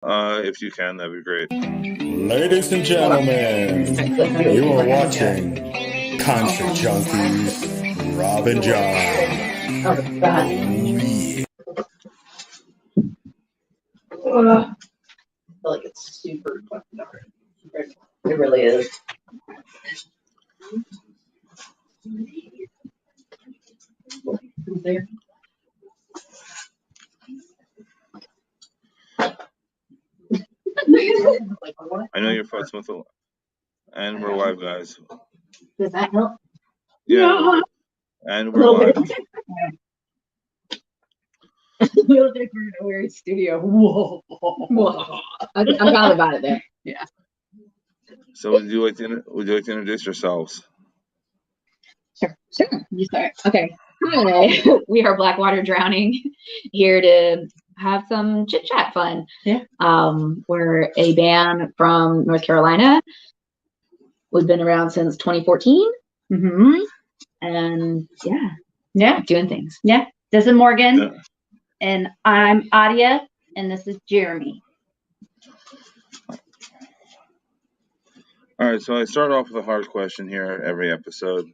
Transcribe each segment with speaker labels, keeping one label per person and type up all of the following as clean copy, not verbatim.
Speaker 1: If you can, that'd be great.
Speaker 2: Ladies and gentlemen, you are watching Concert Junkies, Rob and John.
Speaker 3: Oh, God. I feel like it's super fucking dark. It really is. There.
Speaker 1: I know you're fussing with the, and we're live, guys.
Speaker 3: Does that help?
Speaker 1: Yeah, and we're live.
Speaker 3: We're in a weird studio. Whoa. I got about it there. Yeah.
Speaker 1: So would you like to introduce yourselves?
Speaker 3: Sure. You start. Okay. Hi. We are Blackwater Drowning, here to have some chit chat fun. Yeah. We're a band from North Carolina. We've been around since 2014. Mm-hmm. And yeah, doing things. Yeah. This is Morgan. Yeah. And I'm Adia, and this is Jeremy.
Speaker 1: All right, so I start off with a hard question here every episode.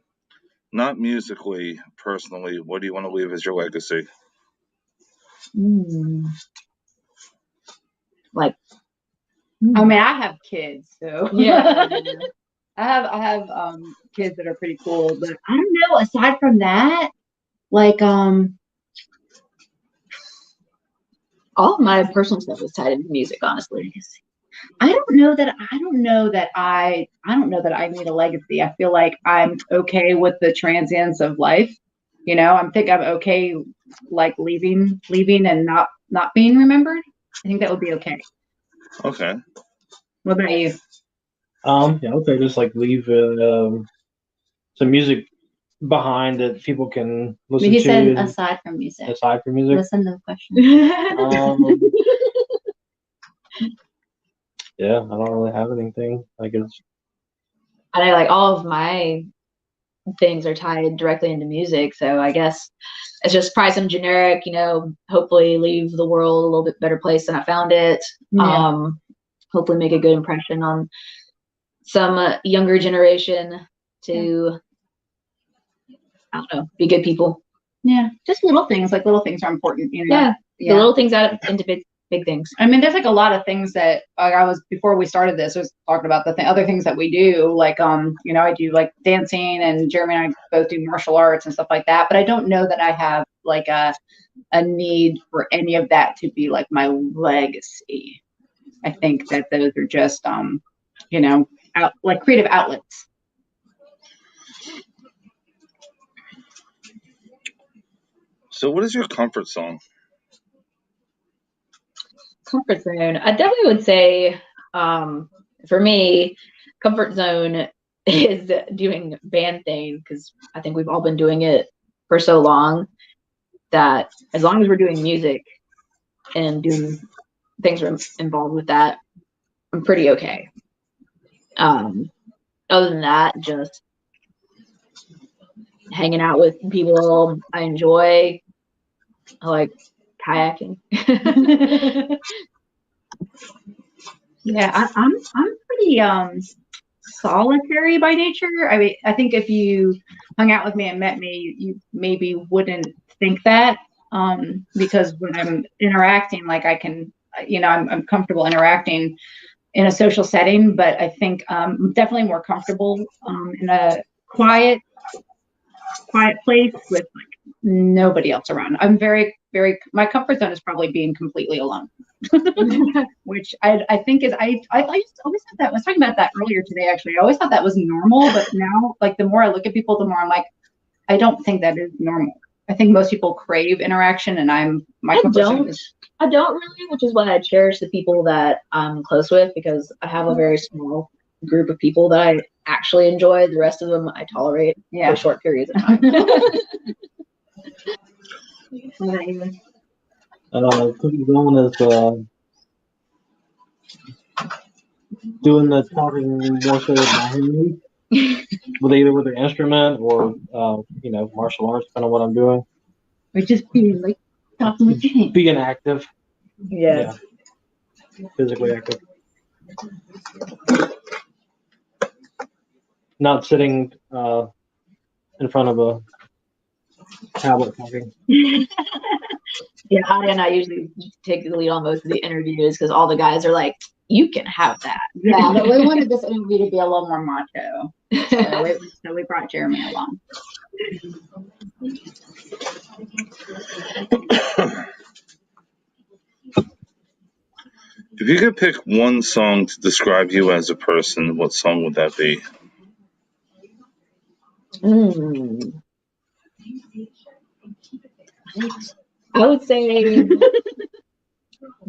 Speaker 1: Not musically, personally, what do you want to leave as your legacy?
Speaker 3: I mean, I have kids, so yeah. I have kids that are pretty cool, but I don't know. Aside from that, all of my personal stuff is tied into music, honestly. I don't know that I need a legacy. I feel like I'm okay with the transience of life. You know, I'm okay like leaving and not being remembered. I think that would be okay.
Speaker 1: Okay.
Speaker 3: What about you?
Speaker 4: Yeah, okay, just like leave some music behind that people can listen to.
Speaker 3: He said aside from music.
Speaker 4: Aside from music.
Speaker 3: Listen to the question.
Speaker 4: Yeah, I don't really have anything. I know,
Speaker 3: like all of my things are tied directly into music, so I guess it's just probably some generic, hopefully leave the world a little bit better place than I found it. Yeah. Hopefully make a good impression on some younger generation to, I don't know, be good people. Yeah, just little things. Like little things are important, Yeah. The little things add into big things. I mean, there's like a lot of things that before we started this, was talking about the other things that we do. Like, I do like dancing, and Jeremy and I both do martial arts and stuff like that. But I don't know that I have like a need for any of that to be like my legacy. I think that those are just, like creative outlets.
Speaker 1: So what is your comfort zone?
Speaker 3: Comfort zone. I definitely would say, for me, comfort zone is doing band thing, because I think we've all been doing it for so long that as long as we're doing music and doing things involved with that, I'm pretty okay. Other than that, just hanging out with people I enjoy. I like kayaking. Yeah, I'm pretty solitary by nature. I mean, I think if you hung out with me and met me, you maybe wouldn't think that, because when I'm interacting, like I can, I'm comfortable interacting in a social setting, but I think I'm definitely more comfortable in a quiet place with like nobody else around. I'm very, very, my comfort zone is probably being completely alone. Which I think is, I always thought that, I was talking about that earlier today, actually. I always thought that was normal, but now, like, the more I look at people, the more I'm like, I don't think that is normal. I think most people crave interaction, and I don't really, which is why I cherish the people that I'm close with, because I have a very small group of people that I actually enjoy. The rest of them I tolerate for short periods of time.
Speaker 4: going is doing the talking more so behind me, with an instrument or martial arts, kind of what I'm doing.
Speaker 3: Or just being like talking with your hands.
Speaker 4: Being active.
Speaker 3: Yeah.
Speaker 4: physically active. Not sitting in front of a tablet talking.
Speaker 5: Yeah, Adi and I usually take the lead on most of the interviews because all the guys are like, "You can have that."
Speaker 3: Yeah, but we wanted this interview to be a little more macho, so we brought Jeremy along.
Speaker 1: If you could pick one song to describe you as a person, what song would that be?
Speaker 5: I would say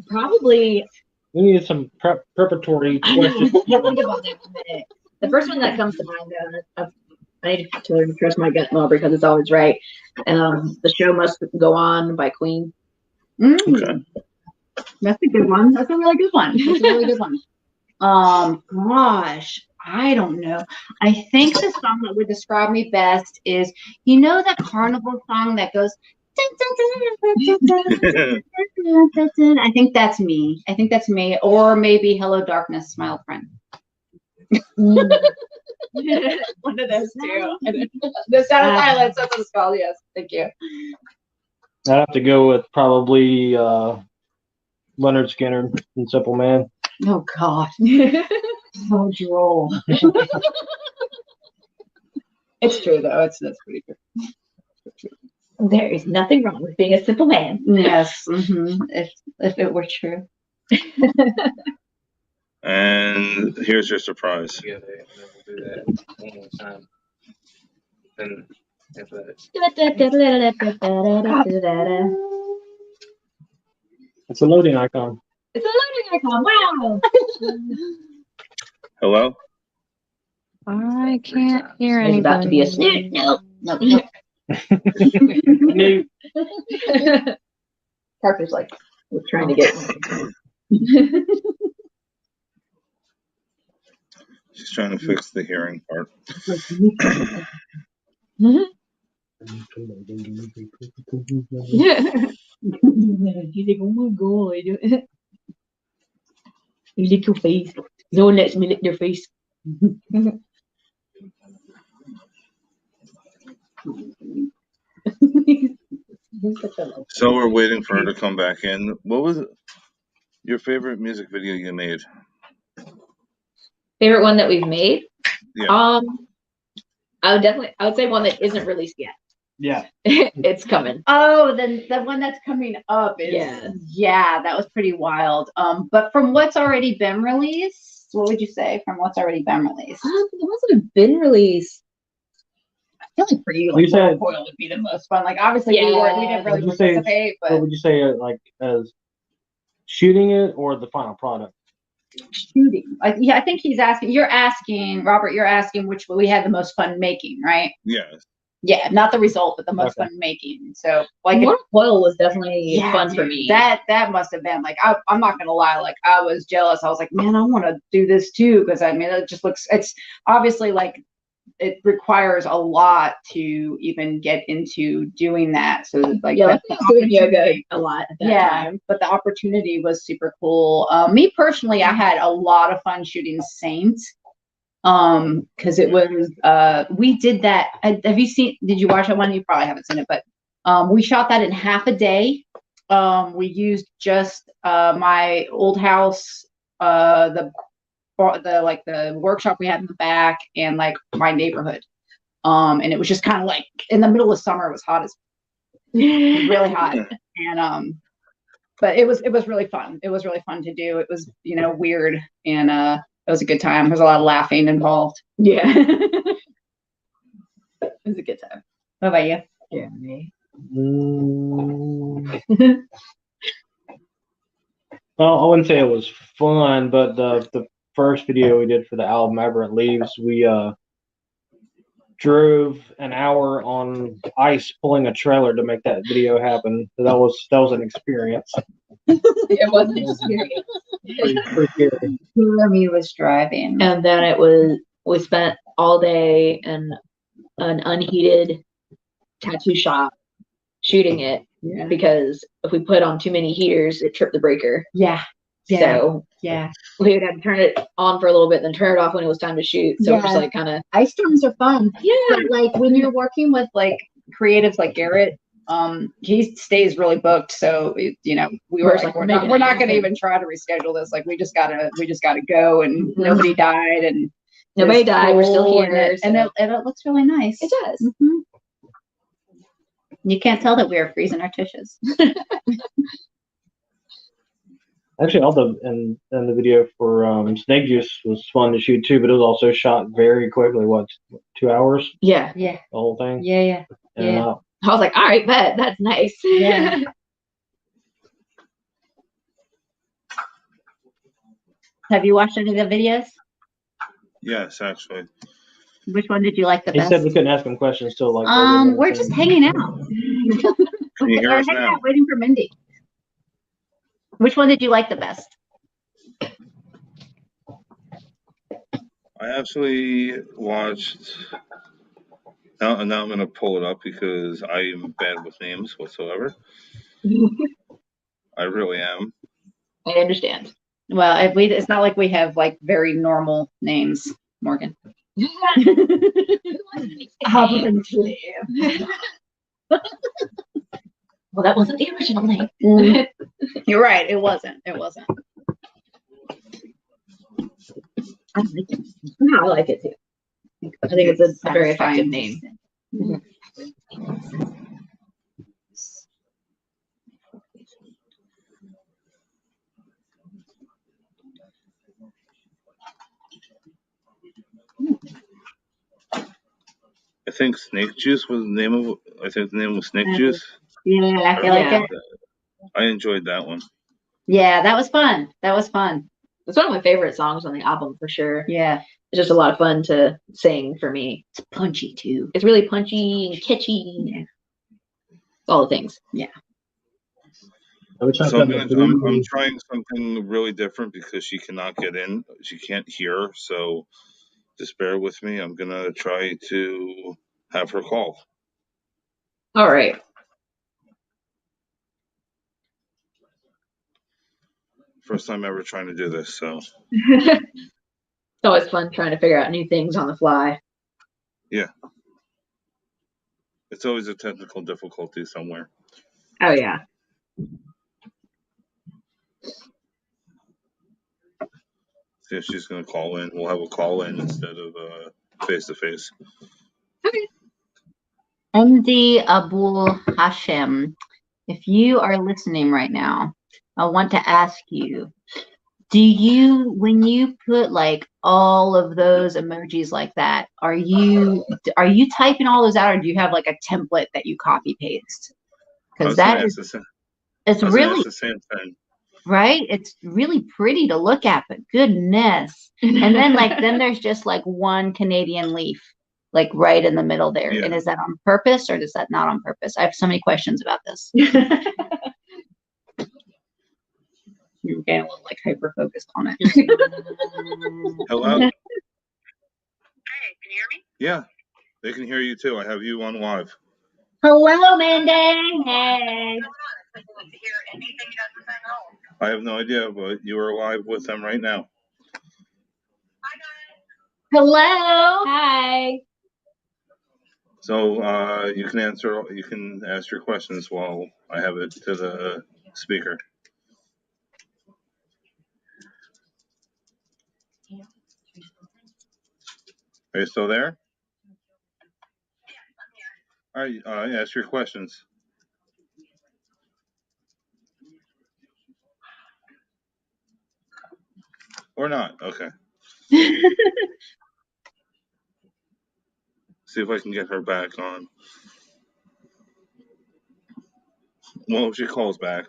Speaker 5: probably.
Speaker 4: We need some preparatory questions.
Speaker 5: Think about that for a minute. The first one that comes to mind, I need to learn to trust my gut more because it's always right. The Show Must Go On by Queen.
Speaker 1: Okay.
Speaker 3: That's a good one. That's a really good one. That's a really good one. Gosh, I don't know. I think the song that would describe me best is, you know, that carnival song that goes. I think that's me. Or maybe Hello Darkness, My Old Friend.
Speaker 5: One of those two.
Speaker 3: The Sound of Silence, that's what it's called. Yes, thank you.
Speaker 4: I'd have to go with probably Leonard Skinner and Simple Man.
Speaker 3: Oh God, so droll. It's true though. That's pretty good.
Speaker 5: There is nothing wrong with being a simple man.
Speaker 3: Yes, if it were true.
Speaker 1: And here's your surprise.
Speaker 6: Yeah, then we'll do that one more time. Then after that.
Speaker 4: It's a loading icon.
Speaker 5: It's a loading icon. Wow.
Speaker 1: Hello?
Speaker 7: I can't hear
Speaker 5: There's
Speaker 7: anybody.
Speaker 5: about to be a snoot. Nope. Parker's like, we're trying to get.
Speaker 1: She's trying to fix the hearing part.
Speaker 5: He's like, oh my God. You lick your face. No one lets me lick their face.
Speaker 1: So we're waiting for her to come back in. What was your favorite music video you made?
Speaker 5: Favorite one that we've made?
Speaker 1: Yeah.
Speaker 5: I would say one that isn't released yet.
Speaker 4: Yeah.
Speaker 5: It's coming.
Speaker 3: Oh, then the one that's coming up is that was pretty wild. But from what's already been released, what would you say from what's already been released?
Speaker 5: The ones that have been released.
Speaker 3: I feel like for you,
Speaker 4: You said-
Speaker 3: Coil would be the most fun. Like obviously we didn't really
Speaker 4: Would you say-
Speaker 3: participate,
Speaker 4: What
Speaker 3: but
Speaker 4: would you say, like, as shooting it or the final product?
Speaker 3: shooting. I think he's asking. You're asking, Robert. You're asking which we had the most fun making, right?
Speaker 1: Yes.
Speaker 3: Yeah, not the result, but the most
Speaker 4: Okay.
Speaker 3: fun making. So like
Speaker 5: One Coil was definitely fun for
Speaker 3: dude,
Speaker 5: me.
Speaker 3: That must have been like I'm not gonna lie, like I was jealous. I was like, man, I want to do this too because I mean it just looks. It's obviously like it requires a lot to even get into doing that. So like
Speaker 5: I
Speaker 3: the
Speaker 5: was doing yoga
Speaker 3: opportunity-
Speaker 5: a lot at that time.
Speaker 3: but the opportunity was super cool. Me personally, I had a lot of fun shooting Saint. Because it was we did that. Did you watch that one? You probably haven't seen it, but we shot that in half a day. We used just my old house, the workshop we had in the back, and like my neighborhood. And it was just kind of like in the middle of summer. It was hot as really hot, and but it was really fun. It was really fun to do. It was weird, and it was a good time. There's a lot of laughing involved.
Speaker 5: Yeah. It was a good time.
Speaker 3: What about you?
Speaker 5: Yeah, me.
Speaker 4: Well, I wouldn't say it was fun, but the first video we did for the album, Aberrant Leaves, we drove an hour on ice pulling a trailer to make that video happen. So that was an experience.
Speaker 5: It was an experience.
Speaker 4: Pretty scary.
Speaker 3: Who of you was driving?
Speaker 5: And then we spent all day in an unheated tattoo shop shooting it
Speaker 3: Yeah.
Speaker 5: because if we put on too many heaters, it tripped the breaker.
Speaker 3: Yeah. Yeah.
Speaker 5: So
Speaker 3: Yeah.
Speaker 5: we would have to turn it on for a little bit, then turn it off when it was time to shoot. So it was just like kind of
Speaker 3: ice storms are fun.
Speaker 5: yeah.
Speaker 3: But like when you're working with like creatives like Garrett, he stays really booked. So you know, we were like, we're not going to even try to reschedule this. Like we just gotta go, and nobody died, and
Speaker 5: nobody died. We're still
Speaker 3: cool,
Speaker 5: here,
Speaker 3: and it looks really nice.
Speaker 5: It does.
Speaker 3: Mm-hmm. You can't tell that we are freezing our tushes.
Speaker 4: Actually, all the video for Snake Juice was fun to shoot too, but it was also shot very quickly. What, 2 hours?
Speaker 5: Yeah.
Speaker 3: Yeah.
Speaker 4: The whole thing.
Speaker 3: Yeah.
Speaker 4: Yeah.
Speaker 5: I was like, all right, bet that's nice.
Speaker 3: Yeah. Have you watched any of the videos?
Speaker 1: Yes, actually.
Speaker 3: Which one did you like the
Speaker 4: He
Speaker 3: best?
Speaker 4: said we couldn't ask him questions till like.
Speaker 3: We're just hanging out.
Speaker 1: Can you hear
Speaker 3: We're
Speaker 1: us
Speaker 3: hanging
Speaker 1: now?
Speaker 3: out waiting for Mindy. Which one did you like the best?
Speaker 1: I actually watched. Now I'm going to pull it up because I am bad with names whatsoever. I really am.
Speaker 5: I understand.
Speaker 3: Well, it's not like we have like very normal names, Morgan.
Speaker 5: Obviously. Well, that wasn't the original name.
Speaker 3: You're right. It wasn't.
Speaker 5: I like it too. I think it's a very effective name.
Speaker 1: I think Snake Juice was the name of. I think the name was Snake Juice.
Speaker 3: Yeah, I feel like it.
Speaker 1: I enjoyed that one.
Speaker 3: Yeah, that was fun.
Speaker 5: It's one of my favorite songs on the album for sure.
Speaker 3: Yeah.
Speaker 5: It's just a lot of fun to sing for me.
Speaker 3: It's punchy too.
Speaker 5: It's really punchy and catchy.
Speaker 3: Yeah.
Speaker 5: All the things.
Speaker 3: Yeah.
Speaker 1: So I'm trying something really different because she cannot get in. She can't hear. So just bear with me. I'm going to try to have her call.
Speaker 5: All right.
Speaker 1: First time ever trying to do this. So
Speaker 5: it's always fun trying to figure out new things on the fly.
Speaker 1: Yeah. It's always a technical difficulty somewhere.
Speaker 5: Oh, yeah.
Speaker 1: See if she's going to call in. We'll have a call in instead of face-to-face.
Speaker 5: Okay.
Speaker 3: MD Abul Hashem, if you are listening right now, I want to ask you, when you put like all of those emojis like that, are you typing all those out, or do you have like a template that you copy paste? Because it's really
Speaker 1: the same thing.
Speaker 3: Right? It's really pretty to look at, but goodness. And then then there's just like one Canadian leaf, like right in the middle there.
Speaker 1: Yeah.
Speaker 3: And is that on purpose or is that not on purpose? I have so many questions about this. You're getting a little like hyper focused on it.
Speaker 1: Hello?
Speaker 8: Hey, can you hear me?
Speaker 1: Yeah, they can hear you too. I have you on live.
Speaker 3: Hello, Mandy. Hey.
Speaker 1: I have no idea, but you are live with them right now.
Speaker 8: Hi, guys.
Speaker 3: Hello. Hi.
Speaker 1: So you can ask your questions while I have it to the speaker. Are you still there? All right, ask your questions. Or not, okay. See if I can get her back on. Well, if she calls back.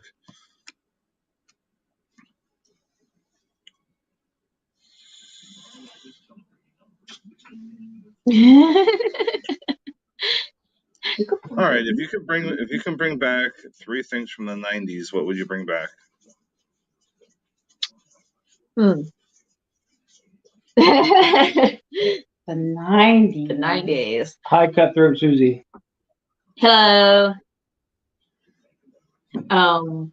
Speaker 1: All right, if you can bring back 3 things from the 90s, what would you bring back?
Speaker 3: The 90s.
Speaker 5: The 90s.
Speaker 4: Hi, Cutthroat Susie.
Speaker 5: Hello.
Speaker 3: Oh,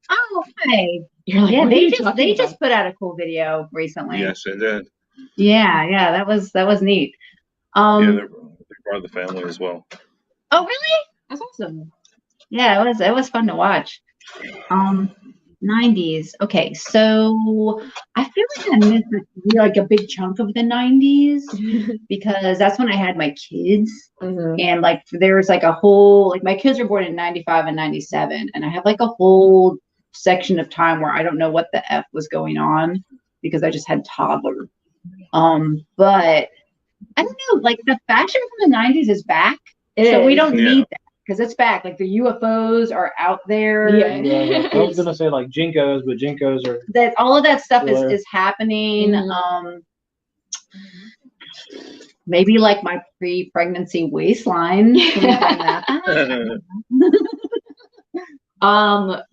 Speaker 3: hi.
Speaker 5: You're like,
Speaker 3: Yeah,
Speaker 5: what are you talking
Speaker 3: they
Speaker 5: about?
Speaker 3: just put out a cool video recently.
Speaker 1: Yes, they did.
Speaker 3: Yeah, that was neat.
Speaker 1: Yeah, they're part of the family as well.
Speaker 3: Oh, really?
Speaker 5: That's awesome.
Speaker 3: Yeah, it was fun to watch. 90s. Okay, so I feel like I missed like a big chunk of the 90s because that's when I had my kids. And like there was like a whole like my kids were born in 95 and 97, and I have like a whole section of time where I don't know what the F was going on because I just had toddler. But I don't know, like the fashion from the 90s is back. So we don't need that because it's back. Like the UFOs are out there.
Speaker 4: Yeah, I was gonna say like Jinkos, but Jinkos are
Speaker 3: that all of that stuff is happening. Maybe like my pre-pregnancy waistline.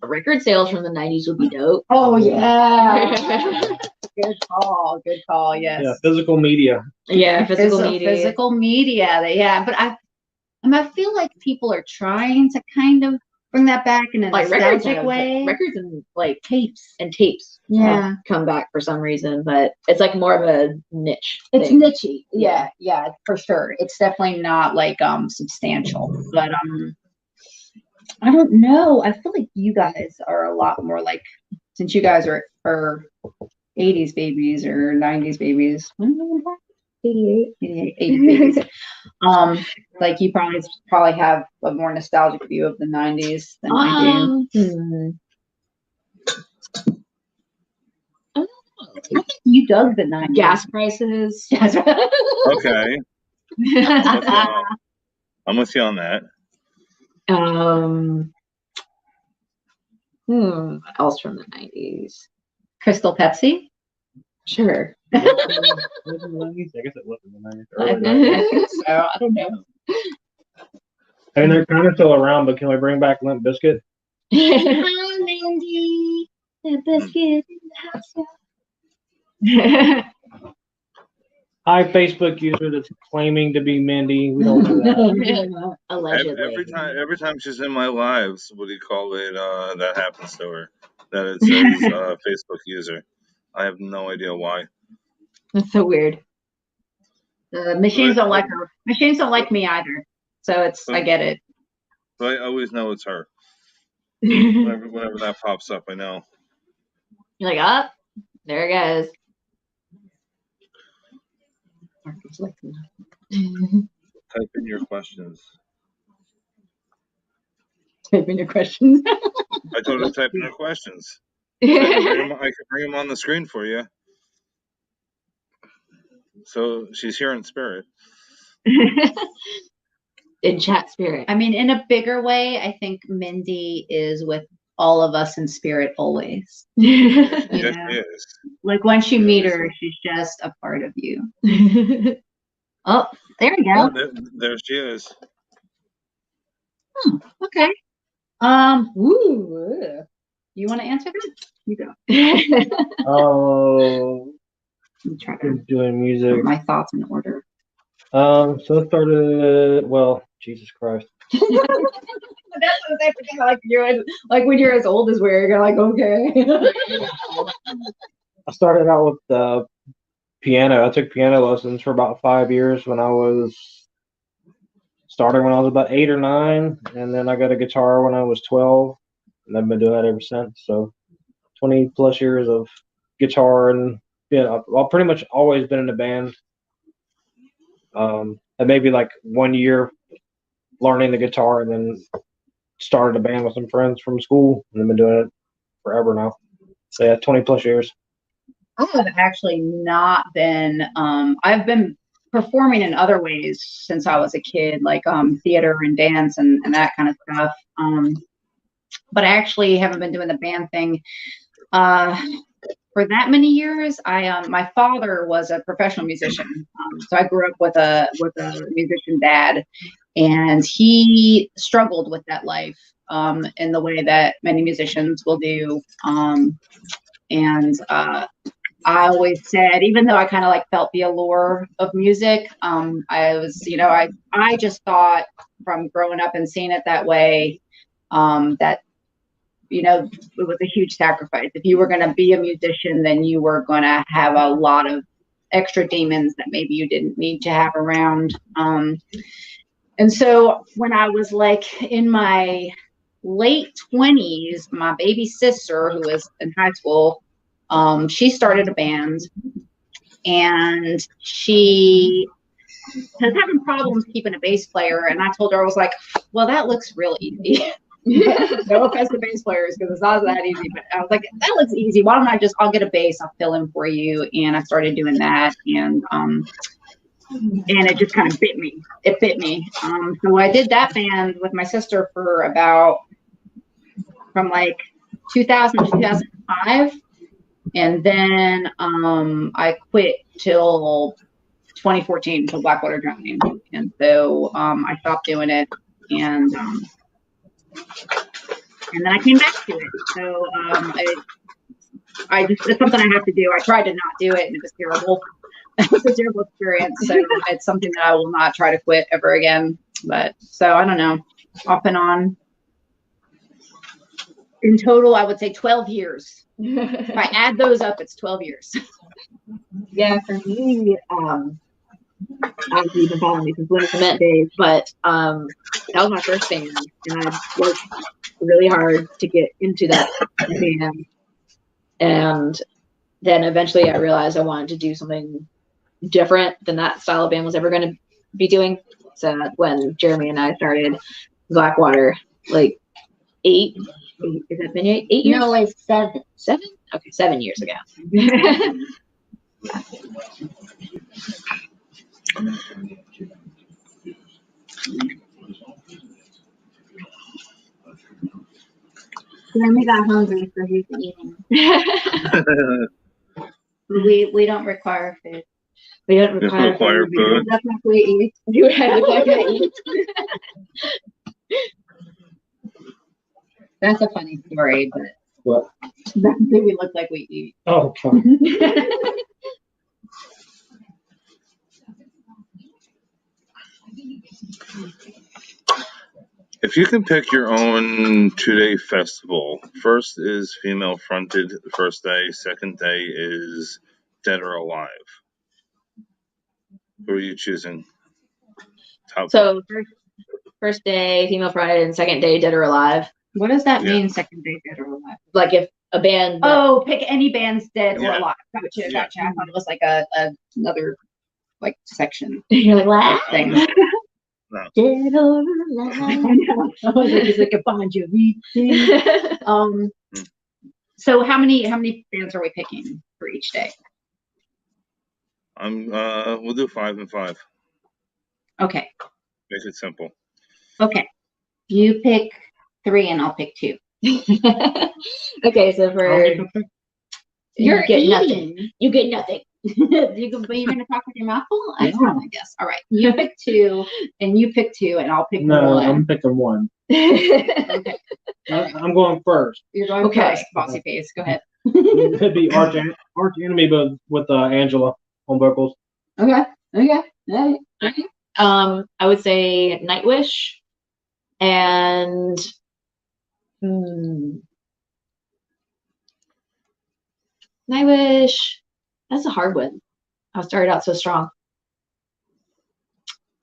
Speaker 5: Record sales from the 90s would be dope.
Speaker 3: Oh yeah. Good call. Yes.
Speaker 4: Yeah, physical media.
Speaker 5: Yeah, physical
Speaker 3: media. Yeah, but I feel like people are trying to kind of bring that back in a
Speaker 5: like
Speaker 3: nostalgic way.
Speaker 5: Records and like
Speaker 3: tapes
Speaker 5: have come back for some reason, but it's like more of a niche.
Speaker 3: It's nichey. Yeah, for sure. It's definitely not like substantial, but I don't know. I feel like you guys are a lot more like, since you guys are 80s babies or 90s babies. 88 babies. Like you probably have a more nostalgic view of the 90s than I do. I think you dug the 90s.
Speaker 5: Gas prices.
Speaker 1: Okay. I'm with you on that.
Speaker 5: What else from the 90s?
Speaker 3: Crystal Pepsi?
Speaker 5: Sure.
Speaker 4: I guess it was in the 90s.
Speaker 3: So I don't know.
Speaker 4: And they're kind of still around, but can we bring back Limp Bizkit?
Speaker 3: Hi, Mandy. The biscuit in the house.
Speaker 4: Hi, Facebook user that's claiming to be Mindy. We don't do that.
Speaker 5: Allegedly.
Speaker 1: Every time she's in my lives, what do you call it? That happens to her. That it says Facebook user. I have no idea why.
Speaker 5: That's so weird.
Speaker 3: The machines don't like her. Machines don't like me either. So I get it.
Speaker 1: So I always know it's her. Whenever that pops up, I know.
Speaker 5: You're like, there it goes.
Speaker 1: Type in your questions.
Speaker 3: Type in your questions.
Speaker 1: I told her to type in her questions. I can bring them on the screen for you. So she's here in spirit.
Speaker 5: In chat spirit.
Speaker 3: I mean, in a bigger way, I think Mindy is with all of us in spirit always.
Speaker 1: Yes, she is.
Speaker 3: Like once you meet her, she's just a part of you. Oh, there we go.
Speaker 1: There she is.
Speaker 3: Okay. You want to answer that? You go.
Speaker 4: I'm trying to doing music.
Speaker 3: Put my thoughts in order.
Speaker 4: So it started. Well, Jesus Christ.
Speaker 3: That's what they forget. Like when you're as old as we're, you're like, okay.
Speaker 4: I started out with the piano. I took piano lessons for about 5 years when I was about 8 or 9, and then I got a guitar when I was 12, and I've been doing that ever since. So 20 plus years of guitar, and I've pretty much always been in a band. And maybe like 1 year learning the guitar, and then started a band with some friends from school, and I've been doing it forever now. So yeah, 20 plus years.
Speaker 3: I have actually not been. I've been performing in other ways since I was a kid, like theater and dance and that kind of stuff. But I actually haven't been doing the band thing for that many years. My father was a professional musician, so I grew up with a musician dad, and he struggled with that life in the way that many musicians will do. I always said, even though I kind of like felt the allure of music, I was, I just thought from growing up and seeing it that way, that you know, it was a huge sacrifice. If you were going to be a musician, then you were going to have a lot of extra demons that maybe you didn't need to have around. And so when I was like in my late 20s, my baby sister, who was in high school, she started a band, and she was having problems keeping a bass player. And I told her, I was like, well, that looks real easy. No offense to bass players, because it's not that easy, but I was like, that looks easy. Why don't I just, I'll get a bass, I'll fill in for you. And I started doing that, and it just kind of bit me. It bit me. So I did that band with my sister for about, from like 2000 to 2005. And then I quit till 2014, till Blackwater drowning. And so I stopped doing it, and then I came back to it. So I just, it's something I have to do. I tried to not do it, and it was terrible. It was a terrible experience. So it's something that I will not try to quit ever again. But so I don't know, off and on. In total, I would say 12 years. If I add those up, it's 12 years.
Speaker 5: Yeah, for me, obviously you've been following me since Winter Cement days, but that was my first band, and I worked really hard to get into that band. And then eventually I realized I wanted to do something different than that style of band was ever going to be doing. So when Jeremy and I started Blackwater, like 8 has that been 8 years?
Speaker 9: No, like 7.
Speaker 5: 7? Okay, 7 years ago.
Speaker 9: Jeremy got hungry, so he's eating. We don't require food.
Speaker 5: We don't require food.
Speaker 1: food.
Speaker 9: Definitely eat.
Speaker 5: You have to eat.
Speaker 3: That's a funny story, but
Speaker 4: What?
Speaker 3: that maybe look like we eat.
Speaker 4: Oh, God.
Speaker 1: If you can pick your own 2-day festival, first is female fronted the first day, second day is Dead or Alive. Who are you choosing?
Speaker 5: So first day, female fronted, and second day, Dead or Alive.
Speaker 3: What does that mean, second day Dead or Alive?
Speaker 5: Like if a band.
Speaker 3: Oh, pick any band's Dead or
Speaker 1: Yeah.
Speaker 3: Alive. Gotcha. I thought it was like another like section
Speaker 5: You're like, what?
Speaker 3: thing.
Speaker 1: No.
Speaker 5: Dead or
Speaker 3: I
Speaker 5: Alive.
Speaker 3: know. I was like, it's like a Bon Jovi thing. So how many bands are we picking for each day?
Speaker 1: We'll do 5 and 5.
Speaker 3: Okay.
Speaker 1: Make it simple.
Speaker 3: Okay. You pick 3 and I'll pick 2.
Speaker 5: Okay, so for
Speaker 3: You're
Speaker 5: get
Speaker 3: eating.
Speaker 5: nothing. You get nothing.
Speaker 3: You're gonna talk with your mouth full? I guess. All right. You pick 2 and you pick 2 and I'll pick
Speaker 4: No,
Speaker 3: 1.
Speaker 4: I'm picking 1.
Speaker 3: Okay.
Speaker 4: I'm going first.
Speaker 3: You're going first, bossy face. Go ahead.
Speaker 4: It could be Arch Enemy, but with Angela on vocals.
Speaker 3: Okay. Okay. All right.
Speaker 5: I would say Nightwish and Nightwish. That's a hard one. I started out so strong.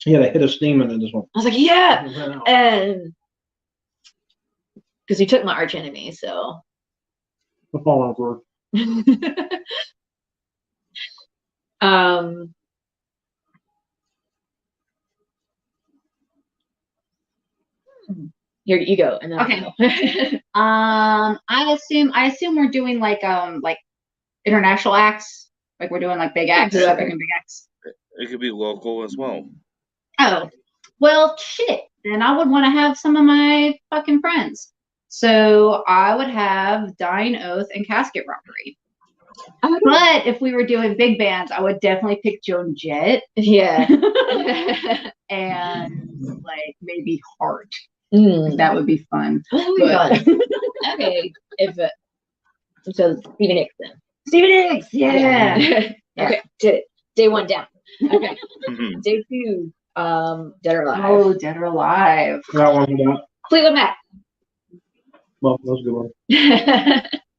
Speaker 4: Yeah, they hit a steam in this one.
Speaker 5: I was like, yeah, and because he took my arch enemy, so.
Speaker 4: The Fallen Through.
Speaker 5: Here you go, and then
Speaker 3: Okay. I assume we're doing like international acts, like we're doing like big acts,
Speaker 5: Yeah.
Speaker 3: big acts.
Speaker 1: It could be local as well.
Speaker 3: Oh, well, shit. Then I would want to have some of my fucking friends. So I would have Dying Oath and Casket Robbery. But if we were doing big bands, I would definitely pick Joan Jett.
Speaker 5: Yeah.
Speaker 3: And like maybe Heart. That would be fun.
Speaker 5: Okay. So Stevie Nicks then.
Speaker 3: Stevie Nicks, yeah.
Speaker 5: Okay. Day 1 down. Okay. Day 2, Dead or Alive.
Speaker 3: Oh, Dead or Alive.
Speaker 4: That one, yeah.
Speaker 5: Fleetwood Mac.
Speaker 4: Well, that was a good one.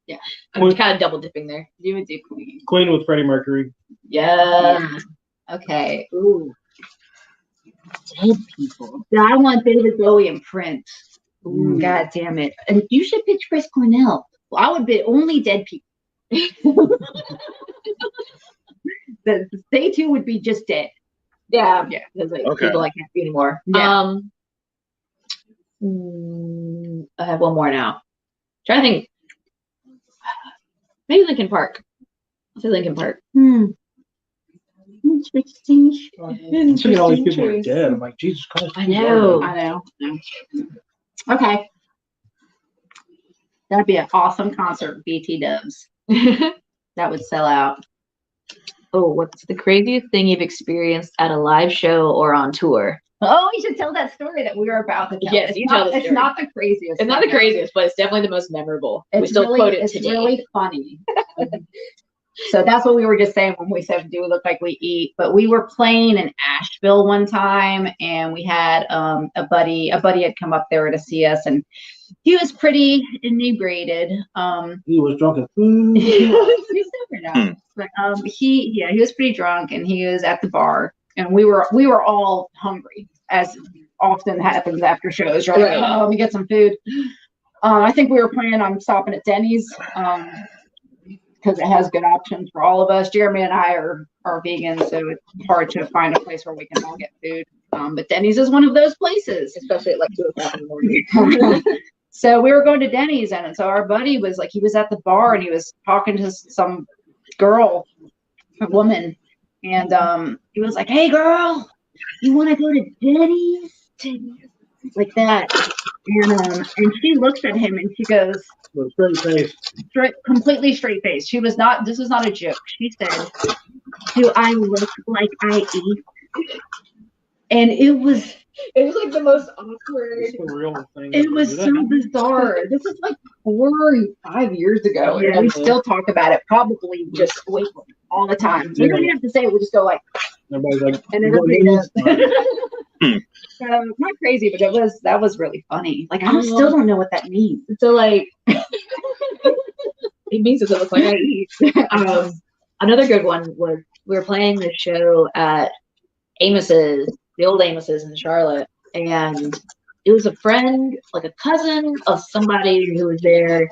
Speaker 5: Yeah, I'm kind of double dipping there.
Speaker 3: You would do Queen.
Speaker 4: Queen with Freddie Mercury.
Speaker 5: Yeah.
Speaker 3: Okay. Ooh. Dead people. I want David Bowie and Prince. Ooh, God damn it. And you should pitch Chris Cornell. Well, I would be only dead people. They two would be just dead.
Speaker 5: Yeah. Because people I can't see anymore.
Speaker 3: Yeah.
Speaker 5: I have one more now. Trying to think. Maybe Linkin Park. I'll say Linkin Park.
Speaker 3: Interesting.
Speaker 4: Interesting. All these people are dead. I'm like, Jesus Christ.
Speaker 5: I know.
Speaker 3: Okay. That'd be an awesome concert, BT Dubs. That would sell out.
Speaker 5: Oh, what's the craziest thing you've experienced at a live show or on tour?
Speaker 3: Oh, you should tell that story that we were about to tell.
Speaker 5: Yes, you tell the story.
Speaker 3: It's not the craziest.
Speaker 5: It's not the craziest, but it's definitely the most memorable. We still quote it today.
Speaker 3: It's really funny. So that's what we were just saying when we said, do we look like we eat? But we were playing in Asheville one time, and we had a buddy had come up there to see us, and he was pretty inebriated.
Speaker 4: He was drunk as food.
Speaker 3: He's sober now. But he was pretty drunk, and he was at the bar, and we were all hungry, as often happens after shows. Right? Like, oh, let me get some food. I think we were planning on stopping at Denny's. Because it has good options for all of us. Jeremy and I are vegans, so it's hard to find a place where we can all get food. But Denny's is one of those places,
Speaker 5: especially at like 2:00 in the morning.
Speaker 3: So we were going to Denny's, and so our buddy was like, he was at the bar and he was talking to some girl, a woman, and he was like, "Hey, girl, you want to go to Denny's?" Like that, and she looks at him and she goes,
Speaker 4: straight face,
Speaker 3: completely straight face. She was not. This was not a joke. She said, "Do I look like I eat?" And it was
Speaker 5: like the most awkward.
Speaker 3: It was so bizarre. This is like 4 or 5 years ago, and we still talk about it. Probably just all the time. We don't even have to say it. We just go like,
Speaker 4: everybody's like,
Speaker 3: and everybody does. Not crazy, but that was really funny. Like, I still don't know what that means.
Speaker 5: So like, it means it look like I eat. Another good one was we were playing the show at Amos's, the old Amos's in Charlotte, and it was a friend, like a cousin of somebody who was there.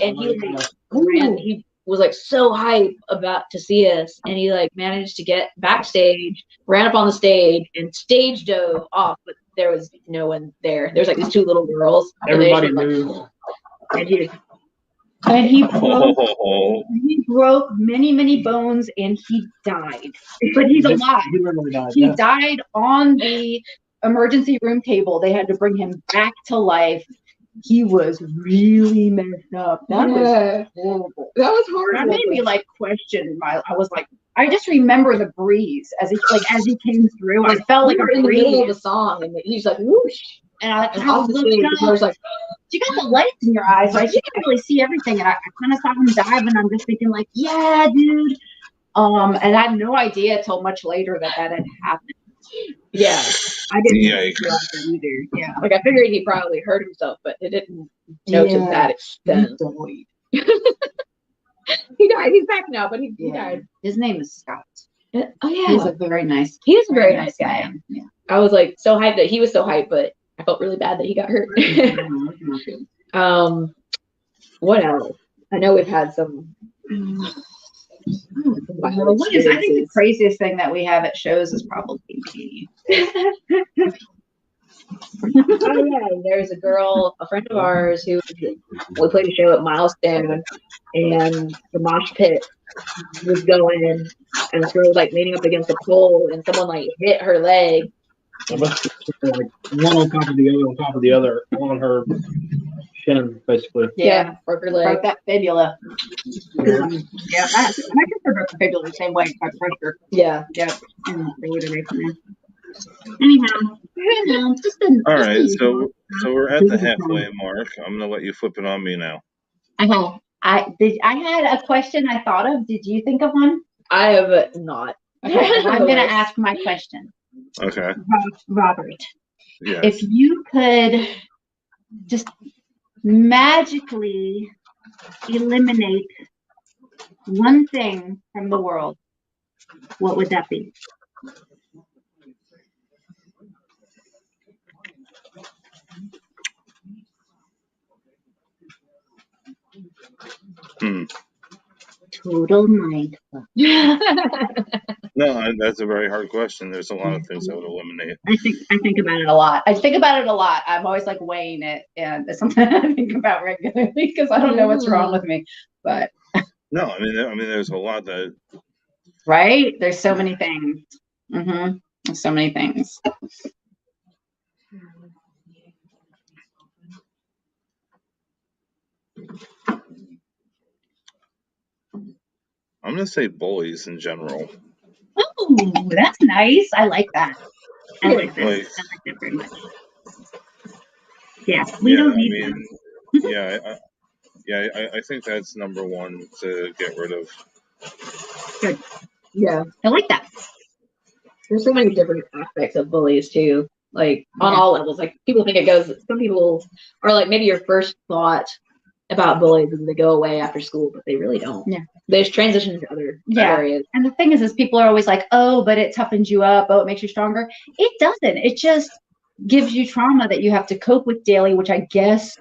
Speaker 5: And he was like so hype about to see us, and he like managed to get backstage, ran up on the stage, and stage dove off, but there was no one there. There was like these 2 little girls.
Speaker 4: Everybody knew.
Speaker 3: And he broke many bones, and he died. But he's alive. He died on the emergency room table. They had to bring him back to life. He was really messed up. That was horrible.
Speaker 5: That was horrible.
Speaker 3: That made me like question I was like, I just remember the breeze as he came through. I felt like
Speaker 5: in the middle of a song, and he's like whoosh.
Speaker 3: And I looked up. I was like, you got the lights in your eyes, right? You can't really see everything. And I kind of saw him dive, and I'm just thinking like, yeah, dude. And I had no idea till much later that had happened.
Speaker 5: Yeah,
Speaker 3: I didn't either. Yeah,
Speaker 5: like I figured he probably hurt himself, but it didn't know to that extent. He died. He's back now, but he died.
Speaker 3: His name is Scott.
Speaker 5: Oh yeah,
Speaker 3: he's a very nice.
Speaker 5: He is a very nice guy.
Speaker 3: Man. Yeah,
Speaker 5: I was like so hyped that he was so hyped, but I felt really bad that he got hurt. What else? I know we've had some.
Speaker 3: I think the craziest thing that we have at shows is probably me.
Speaker 5: Oh yeah, there's a girl, a friend of ours, who we played a show at Milestone, and the mosh pit was going, and this girl was like leaning up against a pole, and someone like hit her leg.
Speaker 4: Like one on top of the other, on top of the other, on her shin, basically.
Speaker 5: Yeah, broke her leg.
Speaker 3: Broke that fibula. Yeah, I just broke the fibula the same way by pressure.
Speaker 5: Yeah.
Speaker 3: And they would away from there. Anyhow,
Speaker 1: all right, so we're at the halfway mark. I'm gonna let you flip it on me now.
Speaker 3: Okay. I had a question I thought of. Did you think of one?
Speaker 5: I have not.
Speaker 3: Okay, I'm gonna ask my question.
Speaker 1: Okay.
Speaker 3: Robert.
Speaker 1: Yes.
Speaker 3: If you could just magically eliminate one thing from the world, what would that be? Total mind fuck.
Speaker 1: No, that's a very hard question. There's a lot of things that would eliminate.
Speaker 3: I think about it a lot. I'm always like weighing it, and it's something I think about regularly because I don't know what's wrong with me. But
Speaker 1: no, I mean, there's a lot that.
Speaker 3: Right? There's so many things. There's so many things.
Speaker 1: I'm gonna say bullies in general.
Speaker 3: Oh, that's nice. I like that. I like that. I like that very much. Yeah, we don't need them.
Speaker 1: I think that's number one to get rid of.
Speaker 3: Good. Yeah, I like that.
Speaker 5: There's so many different aspects of bullies too, like on all levels. Like people think it goes. Some people are like maybe your first thought about bullies is they go away after school, but they really don't.
Speaker 3: Yeah.
Speaker 5: They just transition into other areas.
Speaker 3: And the thing is people are always like, oh, but it toughens you up. Oh, it makes you stronger. It doesn't. It just gives you trauma that you have to cope with daily, which I guess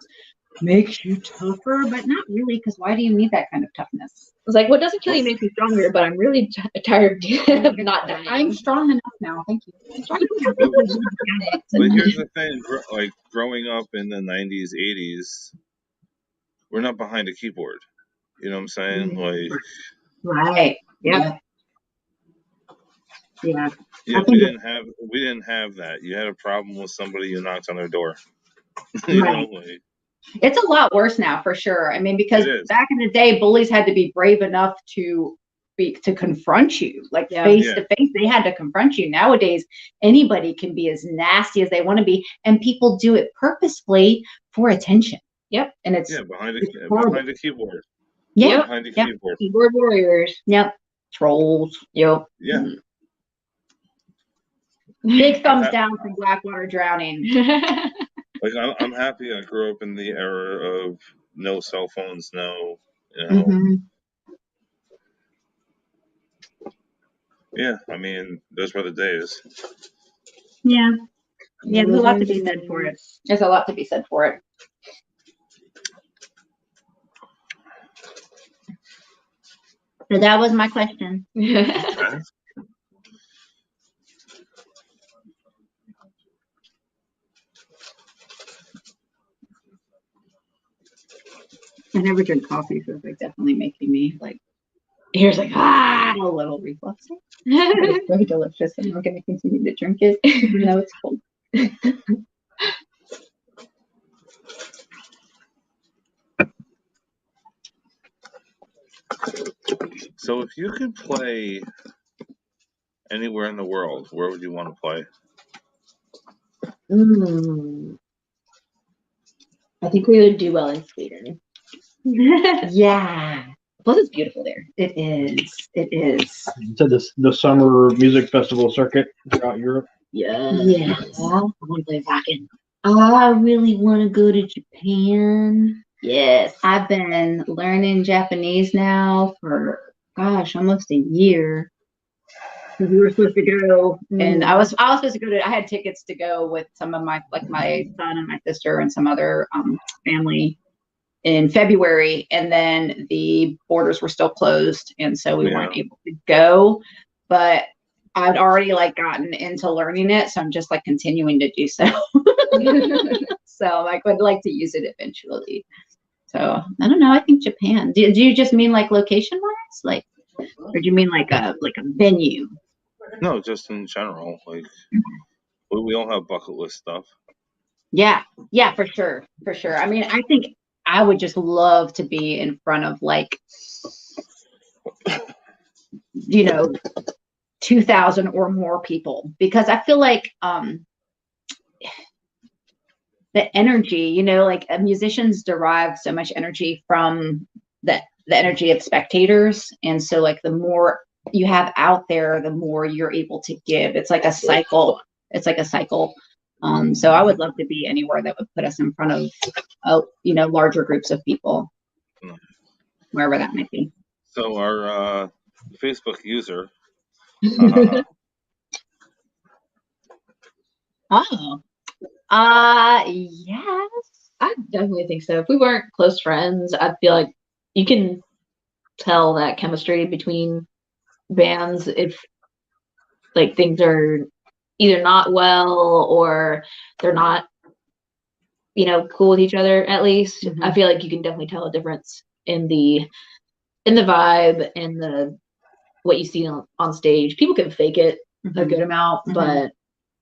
Speaker 3: makes you tougher, but not really, because why do you need that kind of toughness?
Speaker 5: It's like, what doesn't kill you makes me stronger, but I'm really tired of not dying.
Speaker 3: I'm strong enough now. Thank you.
Speaker 1: But here's the thing, like growing up in the 90s, 80s, we're not behind a keyboard. You know what I'm saying? Like,
Speaker 3: right. Yeah. Yeah.
Speaker 1: Yeah, we didn't have that. You had a problem with somebody, you knocked on their door. You know, like,
Speaker 3: it's a lot worse now, for sure. I mean, because back in the day, bullies had to be brave enough to confront you, like face to face. They had to confront you. Nowadays, anybody can be as nasty as they want to be, and people do it purposefully for attention. Yep, and it's
Speaker 1: behind the keyboard.
Speaker 3: Yeah,
Speaker 1: behind the keyboard.
Speaker 5: Keyboard warriors.
Speaker 3: Yep, trolls. Yep.
Speaker 1: Yeah.
Speaker 3: Big thumbs down from Blackwater drowning.
Speaker 1: Like I'm happy I grew up in the era of no cell phones, no, you know. Yeah, I mean, those were the days.
Speaker 3: Yeah. Yeah, there's a lot to be said for it. There's a lot to be said for it. So that was my question. I never drink coffee, so it's like definitely making me like ears like a little reflux. It's very delicious, and I'm going to continue to drink it even though it's cold.
Speaker 1: So if you could play anywhere in the world, where would you want to play?
Speaker 5: I think we would do well in Sweden.
Speaker 3: Yeah. Plus, it's beautiful there. It is. It is.
Speaker 4: You said the summer music festival circuit throughout Europe.
Speaker 3: Yeah.
Speaker 5: I want to play Wacken.
Speaker 3: I really want to go to Japan.
Speaker 5: Yes.
Speaker 3: I've been learning Japanese now for, gosh, almost a year. We were supposed to go, and I was supposed to go to. I had tickets to go with some of my my son and my sister and some other family in February, and then the borders were still closed, and so we weren't able to go. But I'd already gotten into learning it, so I'm just continuing to do so. So I would like to use it eventually. So I don't know. I think Japan. Do you just mean location wise, or do you mean a venue?
Speaker 1: No, just in general. We all have bucket list stuff.
Speaker 3: Yeah, for sure. I mean, I think I would just love to be in front of 2,000 or more people, because I feel like the energy, musicians derive so much energy from the energy of spectators, and so the more you have out there, the more you're able to give. It's like a cycle. So I would love to be anywhere that would put us in front of, larger groups of people, wherever that might be.
Speaker 1: So our Facebook user.
Speaker 3: Yes.
Speaker 5: I definitely think so. If we weren't close friends, I feel like you can tell that chemistry between bands if like things are either not well or they're not, cool with each other at least.
Speaker 3: Mm-hmm.
Speaker 5: I feel like you can definitely tell a difference in the vibe and the what you see on stage. People can fake it a good amount, but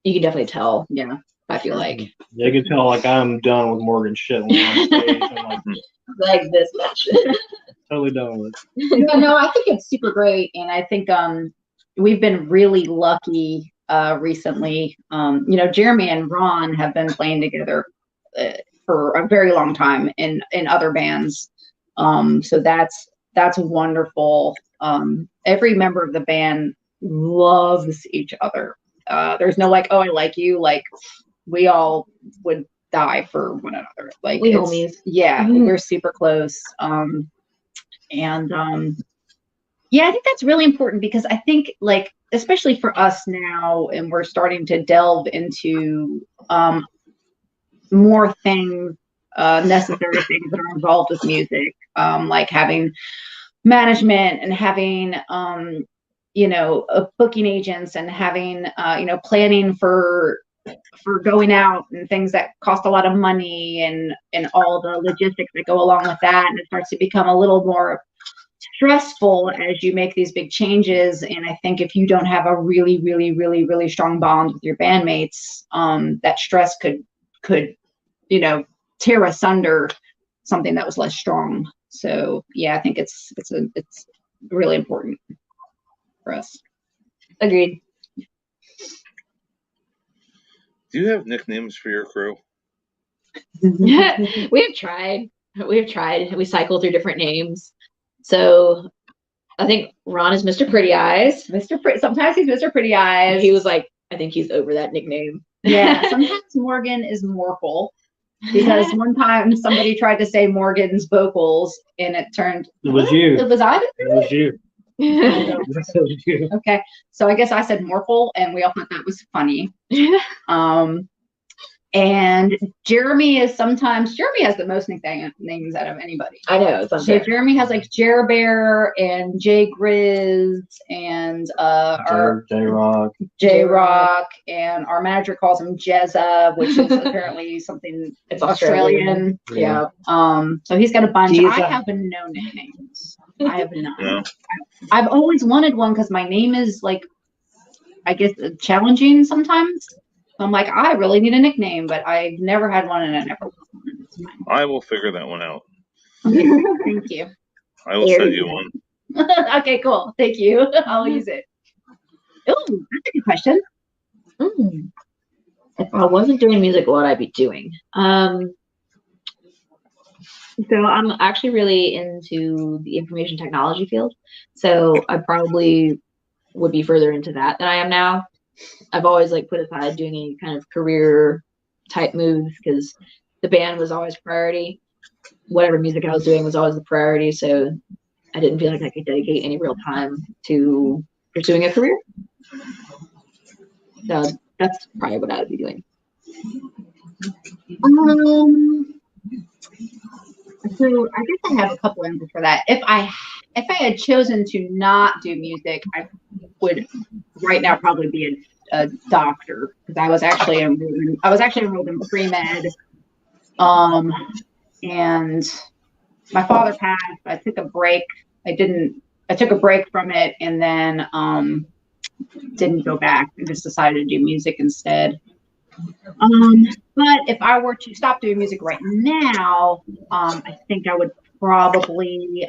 Speaker 5: you can definitely tell.
Speaker 3: Yeah. I feel like.
Speaker 4: Yeah, you can tell like I'm done with Morgan shit when I'm on stage. I'm
Speaker 5: like this much.
Speaker 4: Totally done with it.
Speaker 3: Yeah, no, I think it's super great, and I think we've been really lucky recently. Jeremy and Ron have been playing together for a very long time in other bands. So that's wonderful. Every member of the band loves each other. There's no like, oh, I like you. Like, we all would die for one another. Like,
Speaker 5: we homies.
Speaker 3: Yeah, we're super close. Yeah, I think that's really important because I think, like, especially for us now, and we're starting to delve into more things, necessary things that are involved with music, like having management and having, booking agents and having, planning for going out and things that cost a lot of money and all the logistics that go along with that. And it starts to become a little more stressful as you make these big changes. And I think if you don't have a really, really, really, really strong bond with your bandmates, that stress could, tear asunder something that was less strong. So yeah, I think it's really important for us.
Speaker 5: Agreed.
Speaker 1: Do you have nicknames for your crew?
Speaker 5: We have tried. We cycle through different names. So I think Ron is Mr. Pretty Eyes.
Speaker 3: Sometimes he's Mr. Pretty Eyes.
Speaker 5: He was like, I think he's over that nickname.
Speaker 3: Yeah. Sometimes Morgan is Morkel. Because one time somebody tried to say Morgan's vocals and it was
Speaker 4: you.
Speaker 3: It was I?
Speaker 4: It was you.
Speaker 3: Okay. So I guess I said Morkel and we all thought that was funny. And Jeremy has the most nicknames out of anybody.
Speaker 5: I know.
Speaker 3: So Jeremy has like Jer Bear and Jay Grizz and J Rock, and our manager calls him Jezza, which is apparently something
Speaker 5: it's
Speaker 3: Australian.
Speaker 5: Yeah.
Speaker 3: So he's got a bunch. I have no nicknames. I have none. Yeah. I've always wanted one because my name is like, I guess, challenging sometimes. I'm like, I really need a nickname, but I've never had one, and I never will.
Speaker 1: I will figure that one out.
Speaker 3: Thank you.
Speaker 1: I will send you one.
Speaker 3: Okay, cool. Thank you. I'll use it. Oh, that's a good question.
Speaker 5: If I wasn't doing music, what would I be doing? So I'm actually really into the information technology field. So I probably would be further into that than I am now. I've always put aside doing any kind of career type moves because the band was always priority. Whatever music I was doing was always the priority. So I didn't feel like I could dedicate any real time to pursuing a career. So that's probably what I would be doing.
Speaker 3: So I guess I have a couple answers for that. If I had chosen to not do music, I would right now probably be a doctor because I was actually enrolled in pre-med. And my father passed. I took a break. I took a break from it and then didn't go back. I just decided to do music instead. But if I were to stop doing music right now, I think I would probably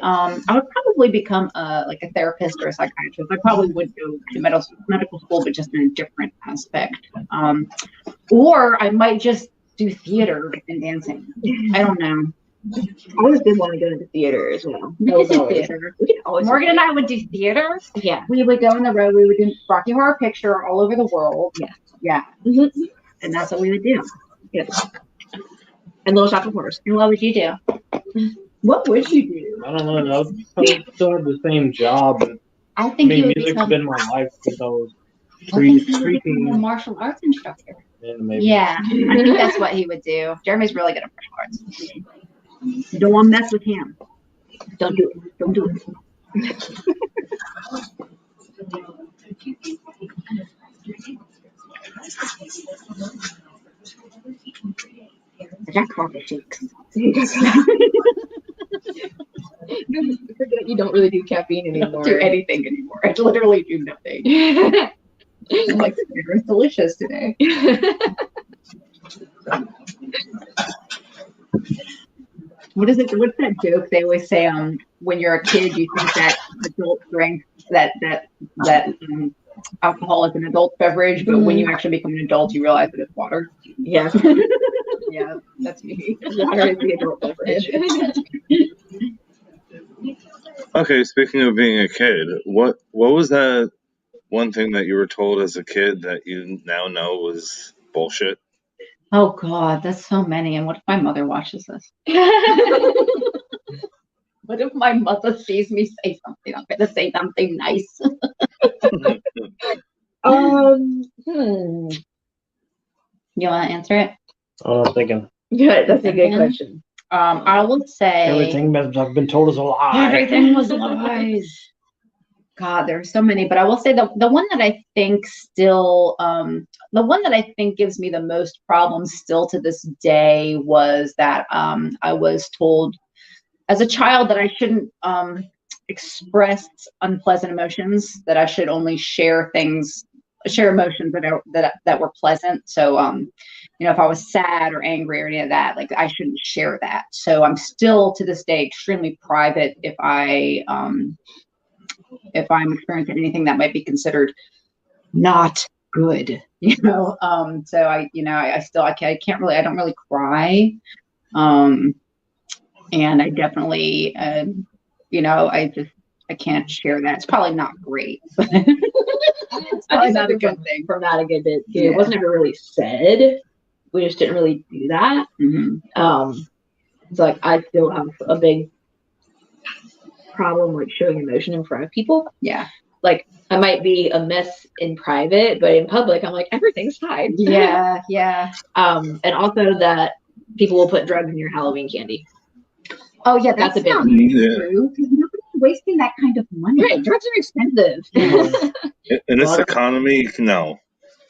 Speaker 3: become a therapist or a psychiatrist. I probably would go to medical school, but just in a different aspect. Or I might just do theater and dancing. I don't know.
Speaker 5: I always did want to go into theater as well.
Speaker 3: We could do theater. Morgan and I would do theater.
Speaker 5: Yeah.
Speaker 3: We would go on the road. We would do Rocky Horror Picture all over the world.
Speaker 5: Yeah.
Speaker 3: Yeah. and that's what we would do.
Speaker 5: Yes. And Little Shop of Horrors.
Speaker 3: And what would you do? What would you do?
Speaker 4: I don't know. I would probably still have the same job. And,
Speaker 3: I think you would
Speaker 4: music's
Speaker 3: become.
Speaker 4: been my life since I was
Speaker 3: I think you would become a martial arts instructor.
Speaker 4: Yeah, maybe.
Speaker 3: Yeah, I think that's what he would do. Jeremy's really good at martial arts. Don't want to mess with him. Don't do it. Don't do it. I got coffee shakes.
Speaker 5: Forget you don't really do caffeine
Speaker 3: I
Speaker 5: anymore.
Speaker 3: don't do anything anymore. I literally do nothing. I'm like, it's delicious today. What is it? What's that joke they always say? When you're a kid, you think that adult drink that alcohol is an adult beverage, but when you actually become an adult, you realize that it's water.
Speaker 5: Yeah.
Speaker 3: Yeah, that's me.
Speaker 5: Water is the adult beverage.
Speaker 1: Okay, speaking of being a kid, what was that one thing that you were told as a kid that you now know was bullshit?
Speaker 3: Oh God, that's so many. And what if my mother watches this? What if my mother sees me say something? I'm gonna say something nice. You want to answer it?
Speaker 4: I'm thinking.
Speaker 5: Good. That's a good question.
Speaker 3: I will say
Speaker 4: Everything I've been told is a lie.
Speaker 3: everything was lies. God, there are so many, but I will say the one that I think still, the one that I think gives me the most problems still to this day was that I was told as a child that I shouldn't express unpleasant emotions, that I should only share emotions that were pleasant. So, if I was sad or angry or any of that, like I shouldn't share that. So I'm still to this day extremely private if I'm experiencing anything that might be considered not good, so I can't really, I don't really cry. And I definitely, I can't share that. It's probably not great, but it's probably not a good thing.
Speaker 5: From that, a good bit. Yeah. It wasn't ever really said. We just didn't really do that.
Speaker 3: Mm-hmm.
Speaker 5: It's like I still have a big problem with showing emotion in front of people.
Speaker 3: Yeah.
Speaker 5: Like I might be a mess in private, but in public, I'm like, everything's fine.
Speaker 3: Yeah. Yeah.
Speaker 5: And also that people will put drugs in your Halloween candy.
Speaker 3: Oh yeah,
Speaker 5: that's a big
Speaker 3: not true. Nobody's wasting that kind of money.
Speaker 5: Right, drugs are expensive.
Speaker 1: In this economy, no.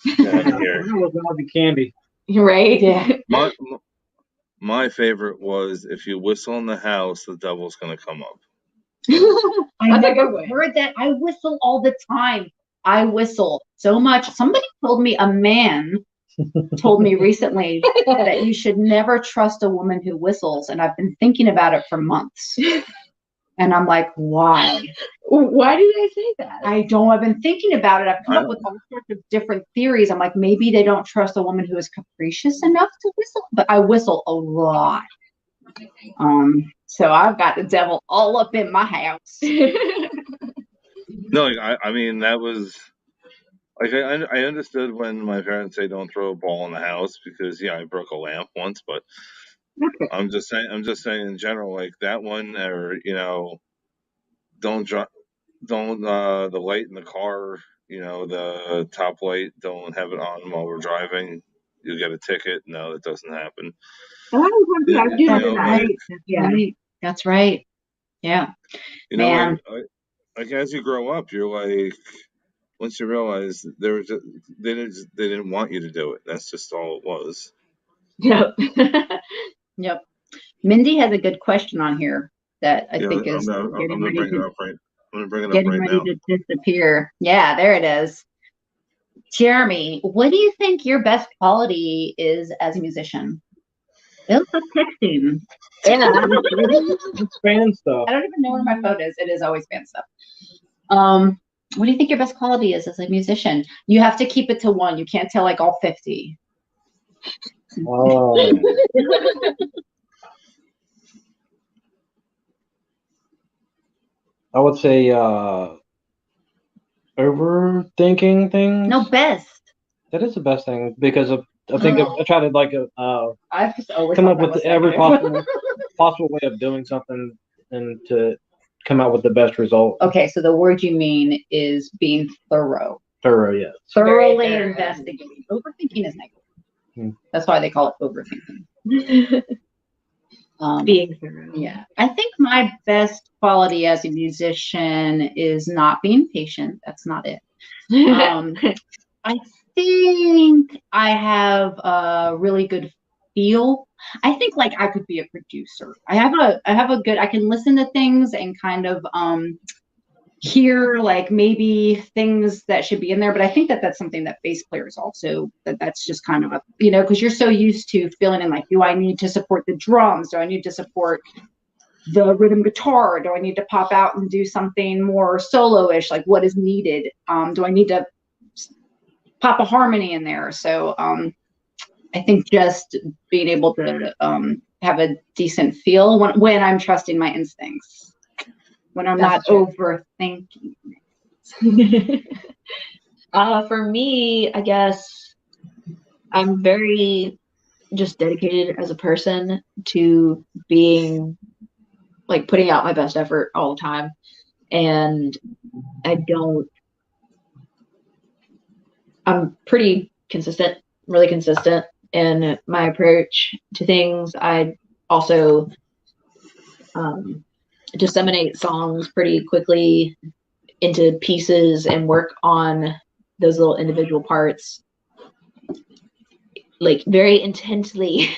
Speaker 4: Here. The candy.
Speaker 5: Right?
Speaker 3: Yeah.
Speaker 1: My favorite was if you whistle in the house, the devil's gonna come up.
Speaker 3: I never heard that. I whistle all the time. I whistle so much. Somebody told me, a man told me recently that you should never trust a woman who whistles, and I've been thinking about it for months. And I'm like, why?
Speaker 5: Why do they say that?
Speaker 3: I've been thinking about it. I've come up with all sorts of different theories. I'm like, maybe they don't trust a woman who is capricious enough to whistle, but I whistle a lot. So I've got the devil all up in my house.
Speaker 1: No, I mean, that was like, I understood when my parents say don't throw a ball in the house because I broke a lamp once, but
Speaker 3: Okay.
Speaker 1: I'm just saying in general, like that one, or don't the light in the car, the top light, don't have it on while we're driving. You get a ticket. No, that doesn't happen.
Speaker 3: That's right. Yeah.
Speaker 1: Man. Like as you grow up, you're like, once you realize they didn't want you to do it. That's just all it was.
Speaker 5: Yep.
Speaker 3: Yep. Mindy has a good question on here that I think is
Speaker 1: I'm gonna bring it up right
Speaker 3: ready to disappear. Yeah, there it is. Jeremy, what do you think your best quality is as a musician? It looks like texting.
Speaker 5: Yeah.
Speaker 4: It's fan stuff.
Speaker 3: I don't even know where my phone is. It is always fan stuff. What do you think your best quality is as a musician? You have to keep it to one. You can't tell like all 50.
Speaker 4: Oh. I would say overthinking things.
Speaker 3: No, best.
Speaker 4: That is the best thing because I think I tried to like
Speaker 3: I've just always
Speaker 4: come
Speaker 3: thought
Speaker 4: up
Speaker 3: that
Speaker 4: with
Speaker 3: was
Speaker 4: every
Speaker 3: negative.
Speaker 4: possible way of doing something and to come out with the best result.
Speaker 3: Okay, so the word you mean is being thorough.
Speaker 4: Thorough, yes.
Speaker 3: Thoroughly investigating. Overthinking is negative. That's why they call it overthinking.
Speaker 5: Being thorough.
Speaker 3: Yeah. I think my best quality as a musician is not being patient. That's not it. I think I have a really good feel. I think like I could be a producer. I have a good, I can listen to things and kind of hear like maybe things that should be in there, but I think that that's something that bass players also, that's just kind of a, you know, because you're so used to feeling in like, do I need to support the drums? Do I need to support the rhythm guitar? Do I need to pop out and do something more solo-ish? Like what is needed? Do I need to pop a harmony in there? So I think just being able to have a decent feel when I'm trusting my instincts, when I'm not overthinking.
Speaker 5: For me, I guess I'm very just dedicated as a person to being like putting out my best effort all the time. And I'm pretty consistent, really consistent in my approach to things. I also disseminate songs pretty quickly into pieces and work on those little individual parts like very intensely,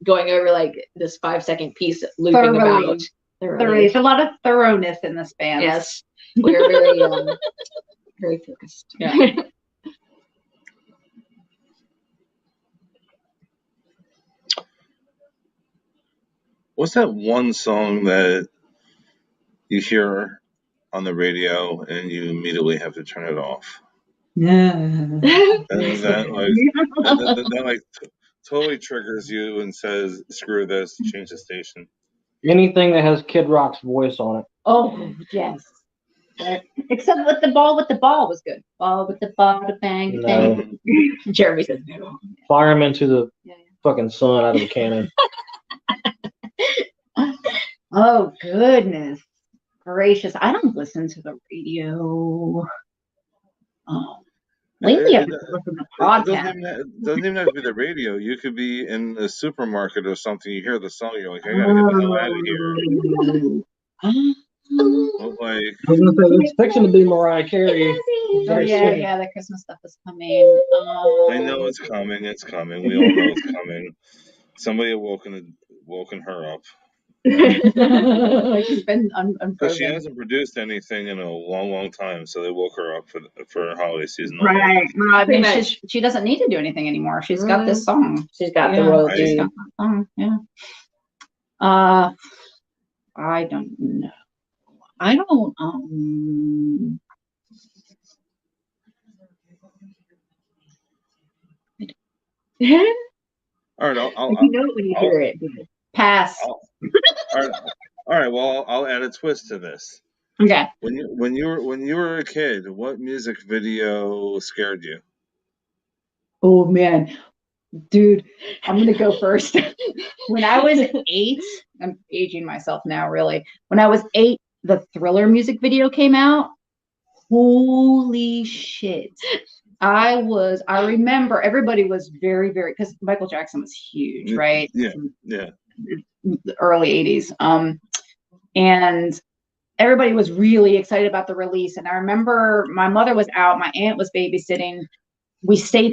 Speaker 5: going over like this 5-second piece looping about.
Speaker 3: Thoroughly. There's a lot of thoroughness in this band.
Speaker 5: Yes, we're very very focused.
Speaker 3: Yeah.
Speaker 1: What's that one song that you hear on the radio and you immediately have to turn it off?
Speaker 3: Yeah.
Speaker 1: That like totally triggers you and says, "Screw this, change the station."
Speaker 4: Anything that has Kid Rock's voice on it.
Speaker 3: Oh yes. Except with the ball was good. Ball with the ball, the bang, bang.
Speaker 5: Jeremy says no.
Speaker 4: Fire him into the fucking sun out of a cannon.
Speaker 3: Oh goodness gracious! I don't listen to the radio. Lately, I've been listening to podcasts.
Speaker 1: It doesn't even have to be the radio. You could be in a supermarket or something. You hear the song, you're like, I gotta get the hell out of here. Like,
Speaker 4: I was gonna say it's fixing to be Mariah Carey.
Speaker 3: Oh yeah, the Christmas stuff is coming.
Speaker 1: I know it's coming. It's coming. We all know it's coming. Somebody woken her up.
Speaker 3: She's been
Speaker 1: Because she hasn't produced anything in a long time, so they woke her up for holiday season.
Speaker 3: Right. Well, I mean, she doesn't need to do anything anymore. She's got this song.
Speaker 5: She's got the royalty.
Speaker 3: She's got that song. Yeah. I don't know. I don't.
Speaker 1: All right, I'll
Speaker 5: you know it when you hear it.
Speaker 3: Pass.
Speaker 1: All right. Well, I'll add a twist to this.
Speaker 3: Okay.
Speaker 1: When you were a kid, what music video scared you?
Speaker 3: Oh man, dude, I'm gonna go first. When I was 8, I'm aging myself now, really. When I was 8, the Thriller music video came out. Holy shit. I remember everybody was very, very, because Michael Jackson was huge, right?
Speaker 1: Yeah.
Speaker 3: The early 80s. And everybody was really excited about the release. And I remember my mother was out, my aunt was babysitting.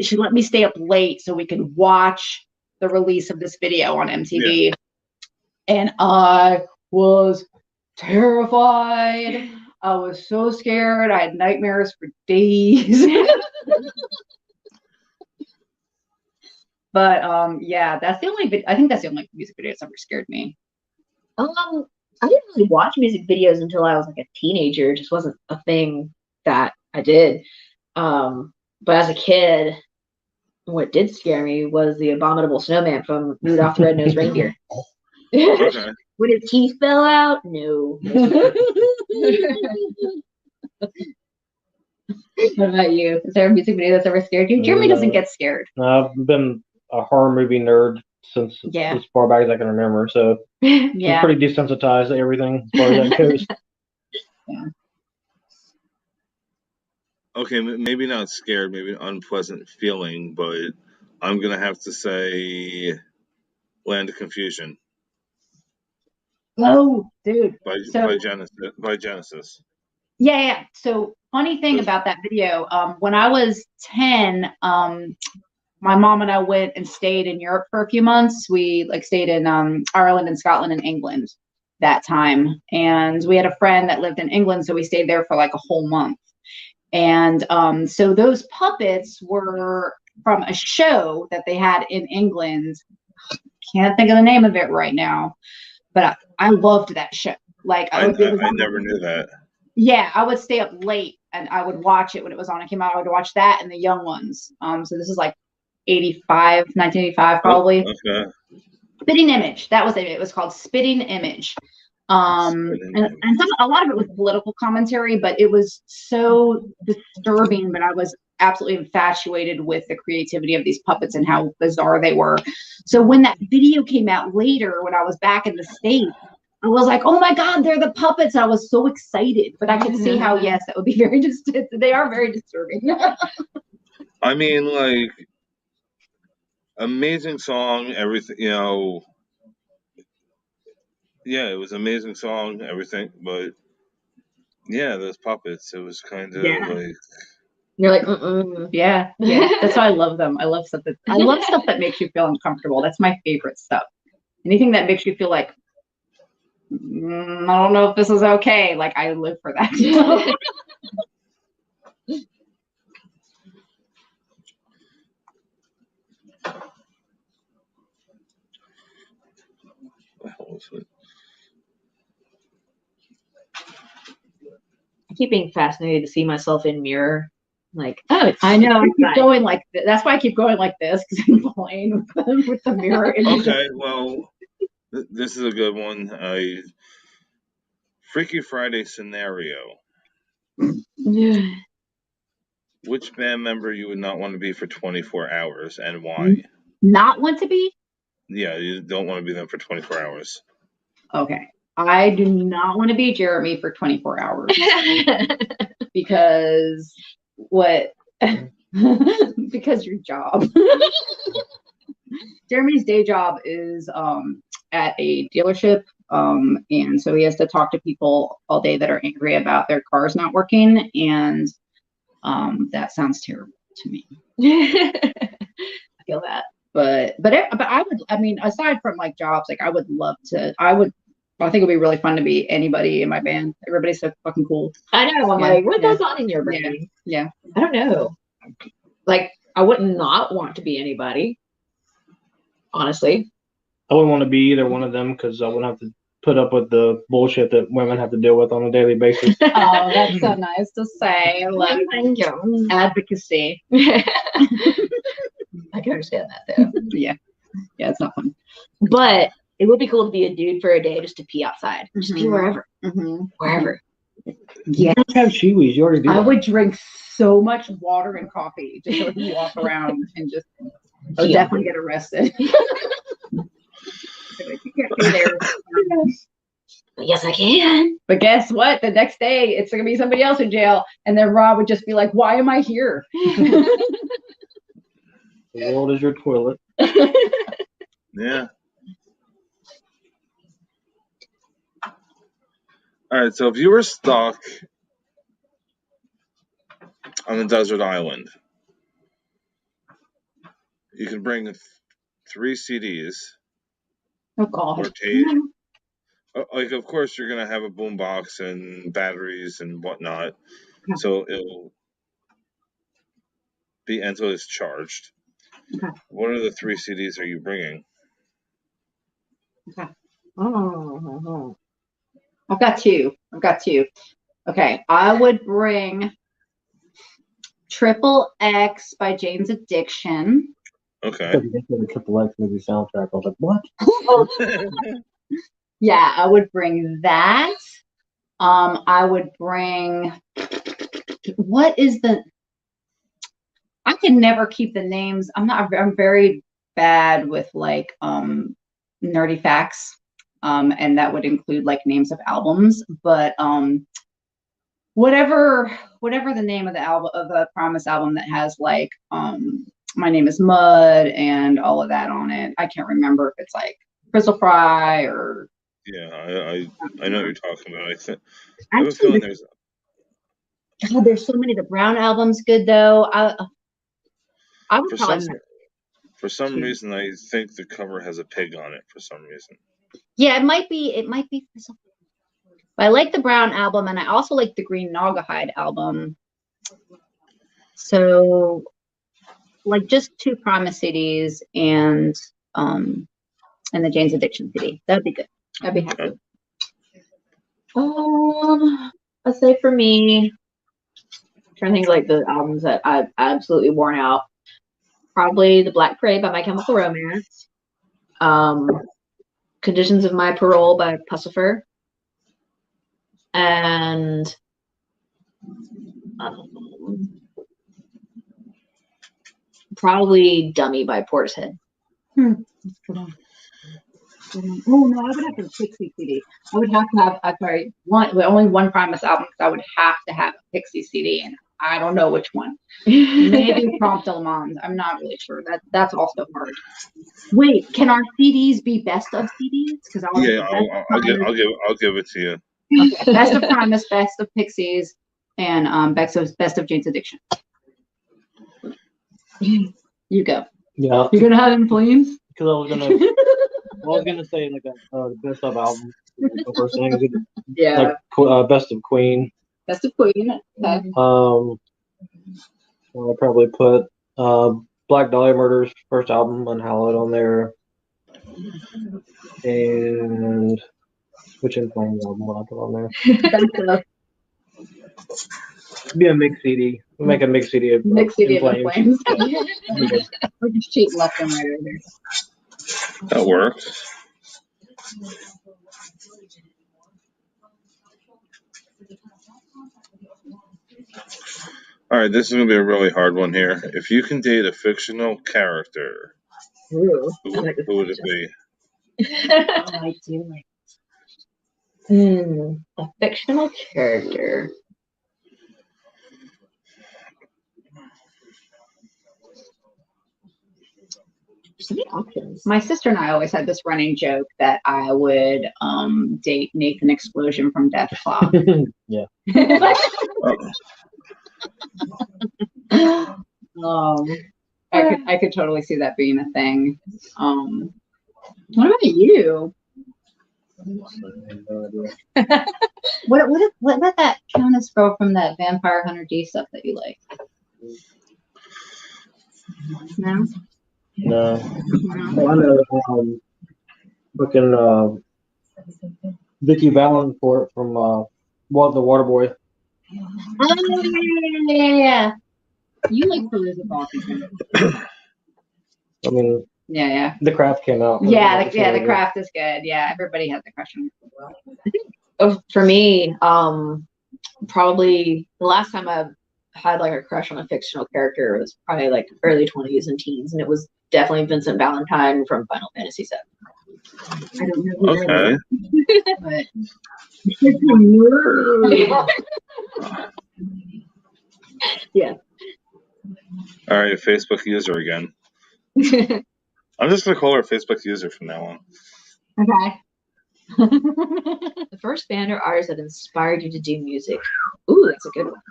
Speaker 3: She let me stay up late so we could watch the release of this video on MTV. Yeah. And I was terrified. I was so scared. I had nightmares for days. But yeah, I think that's the only music video that's ever scared me.
Speaker 5: I didn't really watch music videos until I was like a teenager. It just wasn't a thing that I did. But as a kid, what did scare me was the abominable snowman from Rudolph the Red-Nosed Reindeer.
Speaker 1: Okay.
Speaker 5: When his teeth fell out? No.
Speaker 3: What about you? Is there a music video that's ever scared you? Jeremy doesn't get scared.
Speaker 4: I've been a horror movie nerd since as far back as I can remember, so I'm pretty desensitized to everything as far as that goes.
Speaker 1: Okay, maybe not scared, maybe an unpleasant feeling, but I'm gonna have to say Land of Confusion.
Speaker 3: Oh, dude.
Speaker 1: By Genesis.
Speaker 3: Yeah. So funny thing about that video, when I was 10, my mom and I went and stayed in Europe for a few months. We stayed in Ireland and Scotland and England that time. And we had a friend that lived in England, so we stayed there for like a whole month. And so those puppets were from a show that they had in England. Can't think of the name of it right now, but I loved that show. Like
Speaker 1: I never knew that.
Speaker 3: Yeah, I would stay up late and I would watch it when it was on. It came out. I would watch that and the young ones. So this is like 1985 probably.
Speaker 1: Okay.
Speaker 3: Spitting Image. That was it. It was called Spitting Image. And a lot of it was political commentary, but it was so disturbing. But I was absolutely infatuated with the creativity of these puppets and how bizarre they were. So when that video came out later, when I was back in the States, I was like, oh my God, they're the puppets. I was so excited, but I could see how, yes, that would be very they are very disturbing.
Speaker 1: I mean, like, amazing song, everything, yeah, it was amazing song, everything, but yeah, those puppets, it was kind of like.
Speaker 5: You're like,
Speaker 3: yeah. That's why I love them. I love stuff that makes you feel uncomfortable. That's my favorite stuff. Anything that makes you feel like, I don't know if this is okay. Like, I live for that.
Speaker 5: I keep being fascinated to see myself in mirror. Like,
Speaker 3: I know. I keep going like this. That's why I keep going like this, because I'm playing with the mirror.
Speaker 1: Okay, well, this is a good one. Freaky Friday scenario.
Speaker 5: Yeah.
Speaker 1: Which band member you would not want to be for 24 hours and why?
Speaker 3: Not want to be?
Speaker 1: Yeah, you don't want to be them for 24 hours.
Speaker 3: Okay. I do not want to be Jeremy for 24 hours. Because what? Because your job. Jeremy's day job is at a dealership. And so he has to talk to people all day that are angry about their cars not working. And that sounds terrible to me.
Speaker 5: I feel that.
Speaker 3: But I would, I mean, aside from like jobs, like I would love to, I think it'd be really fun to be anybody in my band. Everybody's so fucking cool.
Speaker 5: I know. I'm like, what goes on in your brain?
Speaker 3: Yeah.
Speaker 5: I don't know. Like, I would not want to be anybody. Honestly.
Speaker 4: I wouldn't want to be either one of them because I wouldn't have to put up with the bullshit that women have to deal with on a daily basis.
Speaker 3: Oh, that's so nice to say. I love advocacy.
Speaker 5: I can understand that though.
Speaker 3: Yeah, it's not fun.
Speaker 5: But it would be cool to be a dude for a day just to pee outside. Just pee wherever. Wherever.
Speaker 3: Yeah.
Speaker 4: You have Chewies. You already do.
Speaker 3: I would drink so much water and coffee just so I can walk around and just I would definitely get arrested. You can't be there.
Speaker 5: Yes, I can.
Speaker 3: But guess what? The next day, it's going to be somebody else in jail. And then Rob would just be like, why am I here?
Speaker 4: The world is your toilet.
Speaker 1: Yeah. All right, so if you were stuck on a desert island, you can bring 3 CDs.
Speaker 3: Oh, God.
Speaker 1: Or tape. Like, of course, you're going to have a boombox and batteries and whatnot.
Speaker 3: Okay.
Speaker 1: So it'll be until it's charged.
Speaker 3: Okay.
Speaker 1: What are the 3 CDs are you bringing?
Speaker 3: Okay. Oh. I've got two. Okay. I would bring Triple X by Jane's Addiction.
Speaker 1: Okay.
Speaker 4: The Triple X movie soundtrack. I was like, what?
Speaker 3: Yeah, I would bring that. I would bring what is the? I can never keep the names. I'm very bad with like nerdy facts. And that would include like names of albums, but whatever the name of the album of the Promise album that has like My Name Is Mud and all of that on it. I can't remember if it's like Crystal Fry or
Speaker 1: Yeah, I know what you're talking about. I have a feeling there's.
Speaker 5: God, there's so many. The Brown album's good though. I would
Speaker 1: For some reason, I think the cover has a pig on it. For some reason.
Speaker 5: Yeah, it might be. But I like the Brown album, and I also like the Green Naugahyde album. So, like, just 2 Promise CDs and the Jane's Addiction CD. That'd be good. I'd be happy. I'd say for me, I'm trying to think like the albums that I've absolutely worn out. Probably The Black Parade by My Chemical Romance. Conditions of My Parole by Pussifer. And probably Dummy by Portishead.
Speaker 3: That's good one. Oh no, I would have a Pixie CD. I would have to have only one Primus album because I would have to have a Pixie CD, and I don't know which one. Maybe Prompt Le Mans. I'm not really sure. That's also hard. Wait, can our CDs be best of CDs? Because
Speaker 1: I'll give it to you.
Speaker 3: Okay. Best of Primus, best of Pixies, and best of Jane's Addiction. You go.
Speaker 4: Yeah.
Speaker 3: You're gonna have them flames?
Speaker 4: Because I was gonna say like the best of album. The first thing.
Speaker 3: Yeah.
Speaker 4: Like best of Queen.
Speaker 3: Best of Queen. Okay.
Speaker 4: I'll probably put Black Dahlia Murder's first album, Unhallowed, on there. And which In Flames album will I put on there? Be a mix CD. We'll make a mix CD of
Speaker 3: In Flames.
Speaker 5: We're just cheating left and right over there.
Speaker 1: That works. All right, this is going to be a really hard one here. If you can date a fictional character, who would it be?
Speaker 5: I do like a fictional character. There's so many options.
Speaker 3: My sister and I always had this running joke that I would date Nathan Explosion from Death Clock.
Speaker 4: Yeah.
Speaker 3: I could totally see that being a thing. What about you? What about that Countess girl from that Vampire Hunter D stuff that you like? No.
Speaker 4: No. Well, I know fucking Vicky Valancourt from the Waterboy.
Speaker 3: Oh yeah. You like Peruzza Balkan.
Speaker 4: I mean,
Speaker 3: yeah.
Speaker 4: The Craft came out.
Speaker 3: The Craft is good. Yeah, everybody has a crush on
Speaker 5: it. For me, probably the last time I had like a crush on a fictional character was probably like early 20s and teens, and it was definitely Vincent Valentine from Final Fantasy VII. I don't know.
Speaker 1: Okay.
Speaker 3: But
Speaker 5: yeah.
Speaker 1: All right, Facebook user again. I'm just gonna call her a Facebook user from now on.
Speaker 3: Okay.
Speaker 5: The first band or artist that inspired you to do music. Ooh, that's a good one.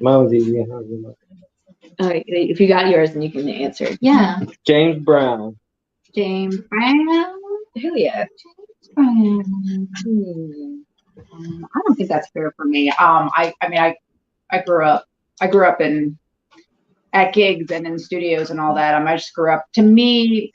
Speaker 4: Mine was easy.
Speaker 5: If you got yours, then you can answer.
Speaker 3: Yeah.
Speaker 4: James Brown.
Speaker 3: James Brown.
Speaker 5: Hell yeah.
Speaker 3: James Brown. I don't think that's fair for me. I grew up at gigs and in studios and all that. I just grew up. To me,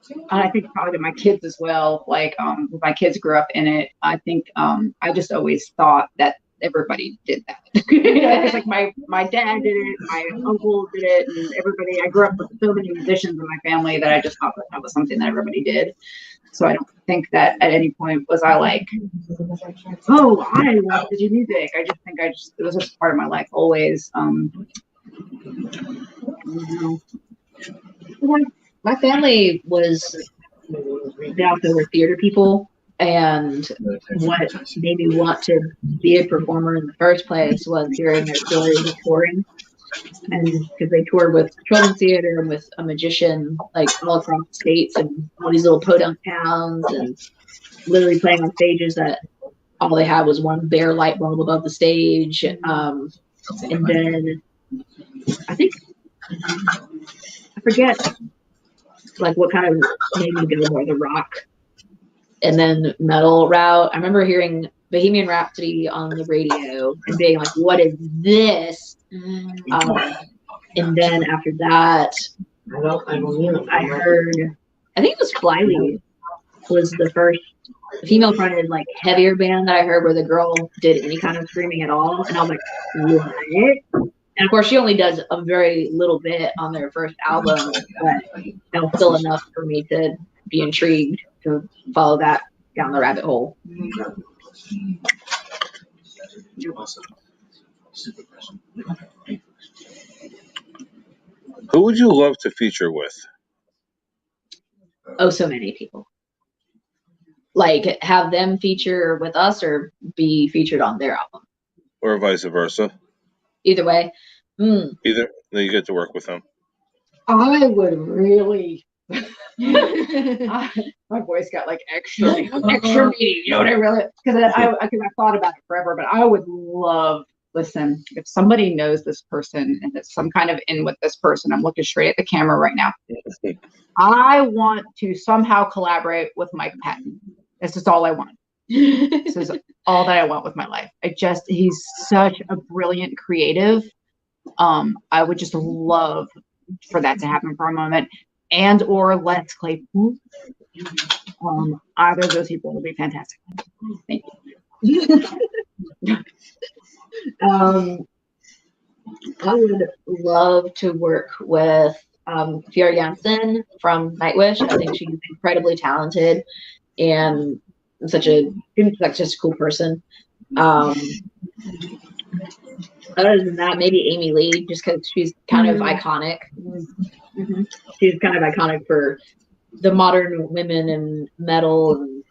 Speaker 3: and I think probably to my kids as well. Like, my kids grew up in it. I think I just always thought that everybody did that. It's like my dad did it, my uncle did it, and everybody. I grew up with so many musicians in my family that I just thought that was something that everybody did. So I don't think that at any point was I like, oh, I want to do music. I just think it was just part of my life always.
Speaker 5: My family they also were theater people, and what made me want to be a performer in the first place was hearing their stories of touring. And because they toured with children's theater and with a magician like all across the states and all these little podunk towns, and literally playing on stages that all they had was one bare light bulb above the stage. And then I forget like what kind of made me go more the rock and then metal route. I remember hearing Bohemian Rhapsody on the radio and being like, what is this? And then after that, I heard, I think it was Flyleaf was the first female fronted like heavier band that I heard where the girl did any kind of screaming at all. And I was like, what? And of course, she only does a very little bit on their first album, but that was still enough for me to be intrigued to follow that down the rabbit hole.
Speaker 1: Who would you love to feature with?
Speaker 5: Oh, so many people. Like have them feature with us or be featured on their album.
Speaker 1: Or vice versa.
Speaker 5: Either way.
Speaker 1: Either you get to work with them.
Speaker 3: I would really. My voice got like extra meaty. You know what I really? Because I thought about it forever, but I would love. Listen, if somebody knows this person and is some kind of in with this person, I'm looking straight at the camera right now. I want to somehow collaborate with Mike Patton. This is all I want. This is all that I want with my life. He's such a brilliant creative. I would just love for that to happen for a moment. And or Les Claypool. Either of those people would be fantastic. Thank you.
Speaker 5: I would love to work with Fiora Janssen from Nightwish. I think she's incredibly talented and such a cool person. Other than that, maybe Amy Lee, just because she's kind of iconic. Mm-hmm. She's kind of iconic for the modern women in metal. And,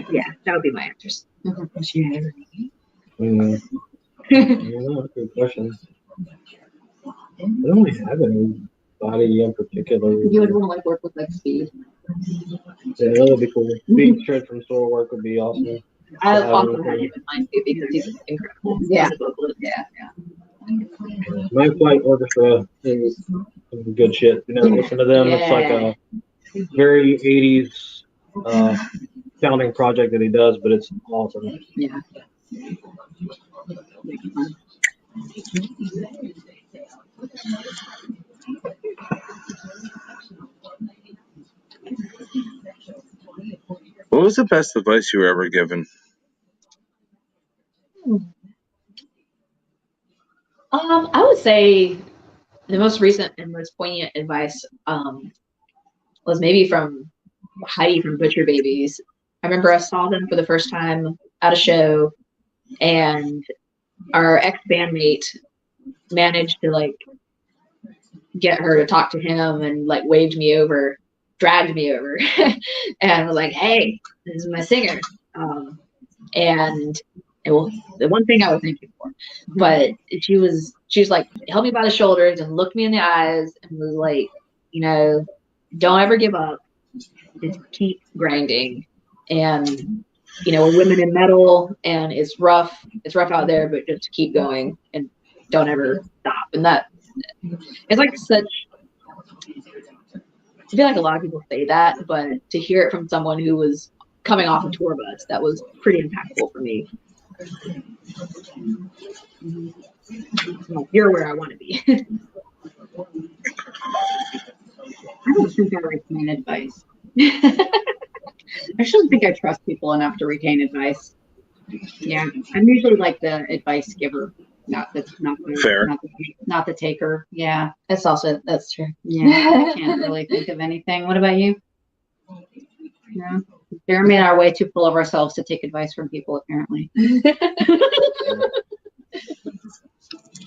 Speaker 5: yeah, that would be my answers.
Speaker 4: Good question. I don't really have anybody in particular.
Speaker 5: You would want to like work with like Speed.
Speaker 4: Yeah, that would be cool. Speed straight from Soul Work would be awesome.
Speaker 5: I also had him in mind too because he's incredible. Yeah.
Speaker 4: My Flight Orchestra is some good shit. You know, listen to them. Yeah. It's like a very 80s sounding project that he does, but it's awesome.
Speaker 5: Yeah.
Speaker 1: What was the best advice you were ever given?
Speaker 5: I would say the most recent and most poignant advice was maybe from Heidi from Butcher Babies. I remember I saw them for the first time at a show, and our ex-bandmate managed to like get her to talk to him and like waved me over, dragged me over, and was like, "Hey, this is my singer." And well, the one thing I was thanking for, but she was like, held me by the shoulders and looked me in the eyes and was like, you know, don't ever give up. Just keep grinding. And, you know, we're women in metal and it's rough out there, but just keep going and don't ever stop. And that, it's like such, I feel like a lot of people say that, but to hear it from someone who was coming off a tour bus, that was pretty impactful for me. Well, you're where I want to be.
Speaker 3: I don't think I retain advice. I shouldn't think I trust people enough to retain advice. Yeah, I'm usually like the advice giver, not the
Speaker 1: Fair.
Speaker 3: not the taker. Yeah,
Speaker 5: That's true.
Speaker 3: yeah. I can't really think of anything. What about you? No, Jeremy and I are way too full of ourselves to take advice from people, apparently.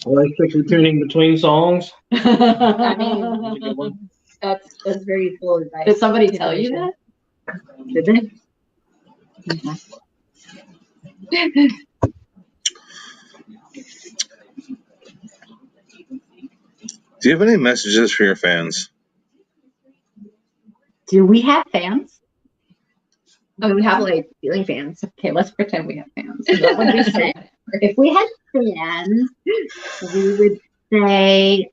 Speaker 4: I like quickly tuning between songs.
Speaker 5: I mean, that's very useful advice.
Speaker 3: Did somebody tell you that? Did they? Okay.
Speaker 1: Do you have any messages for your fans?
Speaker 3: Do we have fans?
Speaker 5: Oh, we have like ceiling fans.
Speaker 3: Okay, let's pretend we have fans. What would we say? If we had fans, we would say,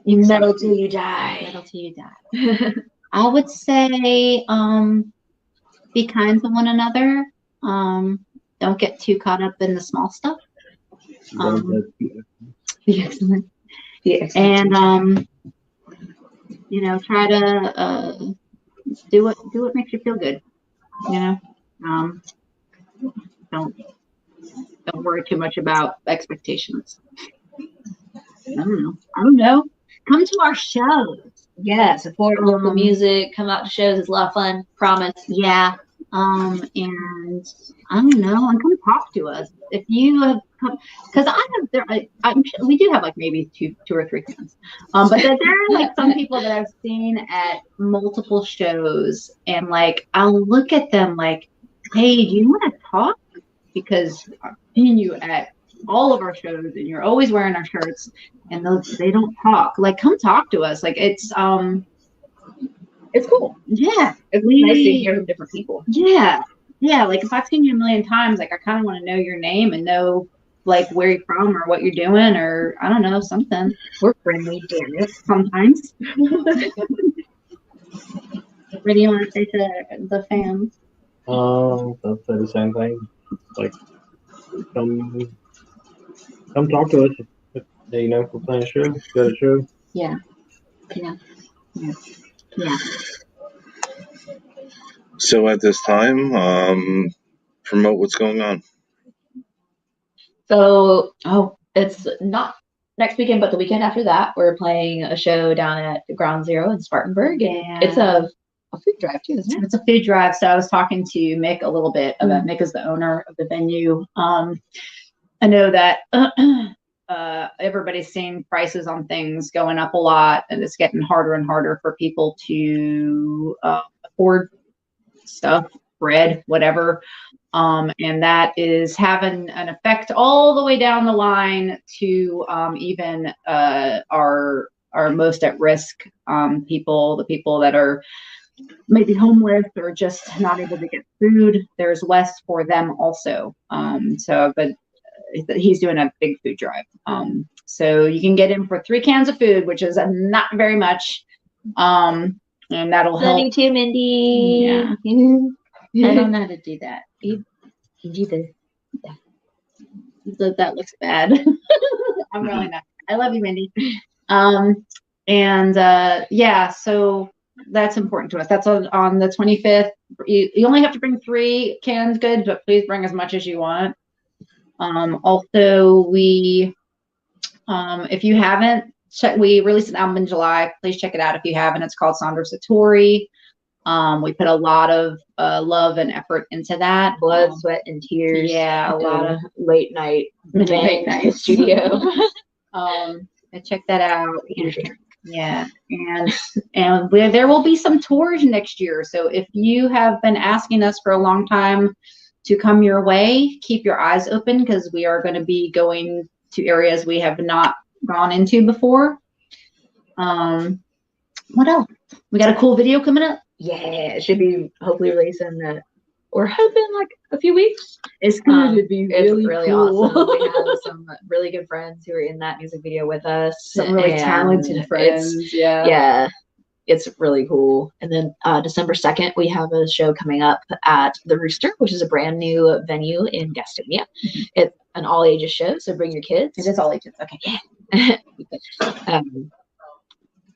Speaker 5: Metal till you die.
Speaker 3: Metal till you die. I would say, be kind to one another. Don't get too caught up in the small stuff. Be excellent. And try to do what makes you feel good. Don't worry too much about expectations. I don't know. Come to our shows.
Speaker 5: Yeah, support local music. Come out to shows. It's a lot of fun. Promise.
Speaker 3: Yeah. And I don't know. And come talk to us if you have come, because I'm sure we do have like maybe two or three fans. But there are like some people that I've seen at multiple shows, and like I'll look at them like, hey, do you want to talk? Because I've seen you at all of our shows, and you're always wearing our shirts, and they don't talk. Like, come talk to us. Like, it's cool. Yeah,
Speaker 5: it's nice to hear from different people.
Speaker 3: Yeah. Like if I've seen you a million times, like I kind of want to know your name and know like where you're from or what you're doing, or I don't know, something.
Speaker 5: We're friendly, damn it.
Speaker 3: Sometimes. What do you want to say to the fans?
Speaker 4: I'll say the same thing. Like, come talk to us. If we're playing a show. Go to a show.
Speaker 3: Yeah.
Speaker 1: So at this time, promote what's going on.
Speaker 5: So, it's not next weekend, but the weekend after that, we're playing a show down at Ground Zero in Spartanburg.
Speaker 3: Yeah.
Speaker 5: It's a food drive too, isn't it?
Speaker 3: It's a food drive. So I was talking to Mick a little bit about Mick is the owner of the venue. I know that everybody's seeing prices on things going up a lot, and it's getting harder and harder for people to afford stuff, bread, whatever. And that is having an effect all the way down the line to even our most at risk people, the people that are maybe homeless or just not able to get food. There's less for them also. But he's doing a big food drive. So you can get in for 3 cans of food, which is not very much. And that'll help.
Speaker 5: Love you too, Mindy.
Speaker 3: Yeah. I don't know how to do that. You do that looks bad. I'm really not. I love you, Mindy. So that's important to us. That's on the 25th. You only have to bring 3 canned goods, but please bring as much as you want. Also, we, if you haven't checked, we released an album in July. Please check it out if you haven't. It's called Sandra Satori. We put a lot of love and effort into that.
Speaker 5: Blood, sweat, and tears.
Speaker 3: Yeah, a lot of
Speaker 5: late night studio.
Speaker 3: Check that out. Yeah, and there will be some tours next year. So if you have been asking us for a long time to come your way, keep your eyes open, because we are going to be going to areas we have not gone into before. What else? We got a cool video coming up.
Speaker 5: Yeah, it should be hopefully releasing we're hoping like a few weeks.
Speaker 3: It's going to be really cool.
Speaker 5: Awesome. We have some really good friends who are in that music video with us.
Speaker 3: Some really talented friends.
Speaker 5: Yeah. It's really cool. And then December 2nd, we have a show coming up at The Rooster, which is a brand new venue in Gastonia. Mm-hmm. It's an all ages show, so bring your kids.
Speaker 3: It is all ages. Okay.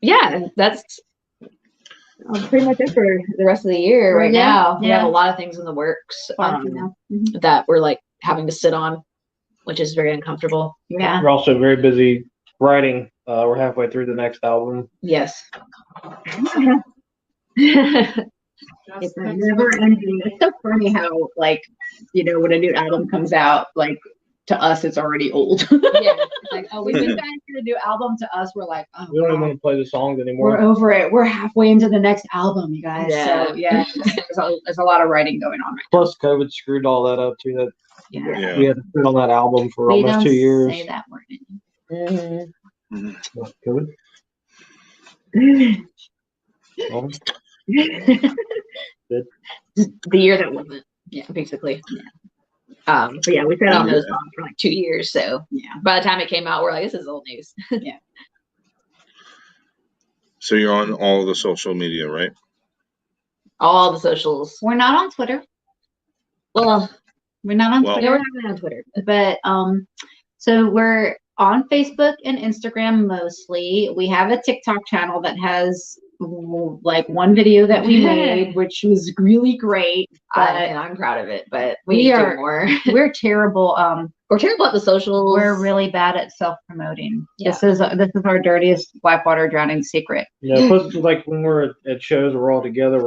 Speaker 5: Yeah, that's pretty much it for the rest of the year right now. We
Speaker 3: Yeah.
Speaker 5: have a lot of things in the works
Speaker 3: Mm-hmm.
Speaker 5: that we're like having to sit on, which is very uncomfortable.
Speaker 3: Yeah.
Speaker 4: We're also very busy writing. We're halfway through the next album.
Speaker 5: Yes.
Speaker 3: It's never ending. It's so funny how, like, you know, when a new album comes out, like, to us, it's already old.
Speaker 5: Yeah. It's like, oh,
Speaker 3: When we guys get a new album, to us, we're like, oh,
Speaker 4: We don't even want to play the songs anymore.
Speaker 3: we're over it. We're halfway into the next album, you guys.
Speaker 5: Yeah.
Speaker 3: So, yeah, there's a lot of writing going on right
Speaker 4: Plus, COVID screwed all that up, too. That
Speaker 3: now.
Speaker 1: Yeah.
Speaker 4: we had to sit on that album for
Speaker 3: We
Speaker 4: almost
Speaker 3: don't
Speaker 4: 2 years.
Speaker 3: say that word
Speaker 5: Mhm.
Speaker 4: What, COVID? Oh,
Speaker 5: The year that wasn't. Yeah, basically. Yeah. But yeah, we sat on those songs for like 2 years. So
Speaker 3: Yeah.
Speaker 5: by the time it came out, we're like, this is old news.
Speaker 3: Yeah.
Speaker 1: So you're on all the social media, right?
Speaker 5: All the socials.
Speaker 3: We're not on Twitter.
Speaker 5: Well,
Speaker 3: We're not on
Speaker 1: Well-
Speaker 5: yeah, we're
Speaker 3: Twitter.
Speaker 5: not even on Twitter.
Speaker 3: But so we're on Facebook and Instagram mostly. We have a TikTok channel that has like one video that we made, which was really great. But
Speaker 5: And I'm proud of it, but
Speaker 3: we
Speaker 5: we need to
Speaker 3: are-
Speaker 5: do more.
Speaker 3: we're terrible.
Speaker 5: We're terrible at the socials.
Speaker 3: We're really bad at self-promoting.
Speaker 5: Yeah.
Speaker 3: This is our dirtiest Blackwater drowning secret.
Speaker 4: Yeah, plus, like, when we're at shows, we're all together,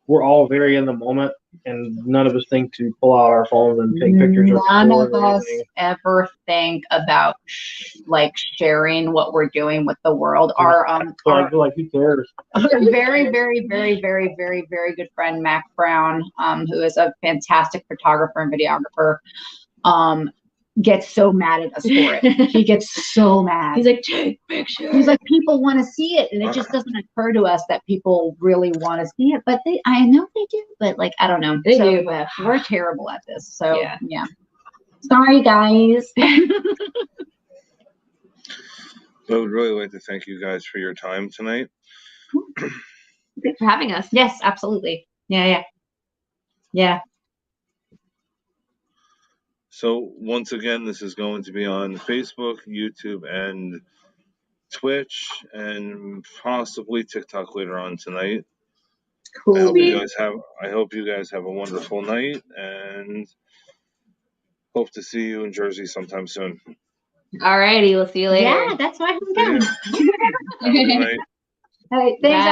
Speaker 4: we're all very in the moment, and none of us think to pull out our phones and take pictures or
Speaker 3: None
Speaker 4: record
Speaker 3: of
Speaker 4: or
Speaker 3: us
Speaker 4: anything.
Speaker 3: ever think about like sharing what we're doing with the world. Our
Speaker 4: Like, who cares?
Speaker 3: our very, very, very, very, very, very good friend Mac Brown, who is a fantastic photographer and videographer, gets so mad at us for it. He gets so mad.
Speaker 5: He's like, take pictures.
Speaker 3: He's like, people want to see it, and it just doesn't occur to us that people really want to see it. But I know they do, but like, I don't know.
Speaker 5: They
Speaker 3: So
Speaker 5: do, but
Speaker 3: we're terrible at this. So
Speaker 5: Yeah.
Speaker 3: Sorry, guys.
Speaker 1: I would really like to thank you guys for your time tonight.
Speaker 5: Thanks for having us.
Speaker 3: Yes, absolutely. Yeah.
Speaker 1: So once again, this is going to be on Facebook, YouTube, and Twitch, and possibly TikTok later on tonight.
Speaker 3: Cool.
Speaker 1: I hope you guys have a wonderful night, and hope to see you in Jersey sometime soon.
Speaker 5: Alrighty, we'll see you later.
Speaker 3: Yeah, that's why I'm done.
Speaker 1: Have a good night.
Speaker 3: All right, thanks.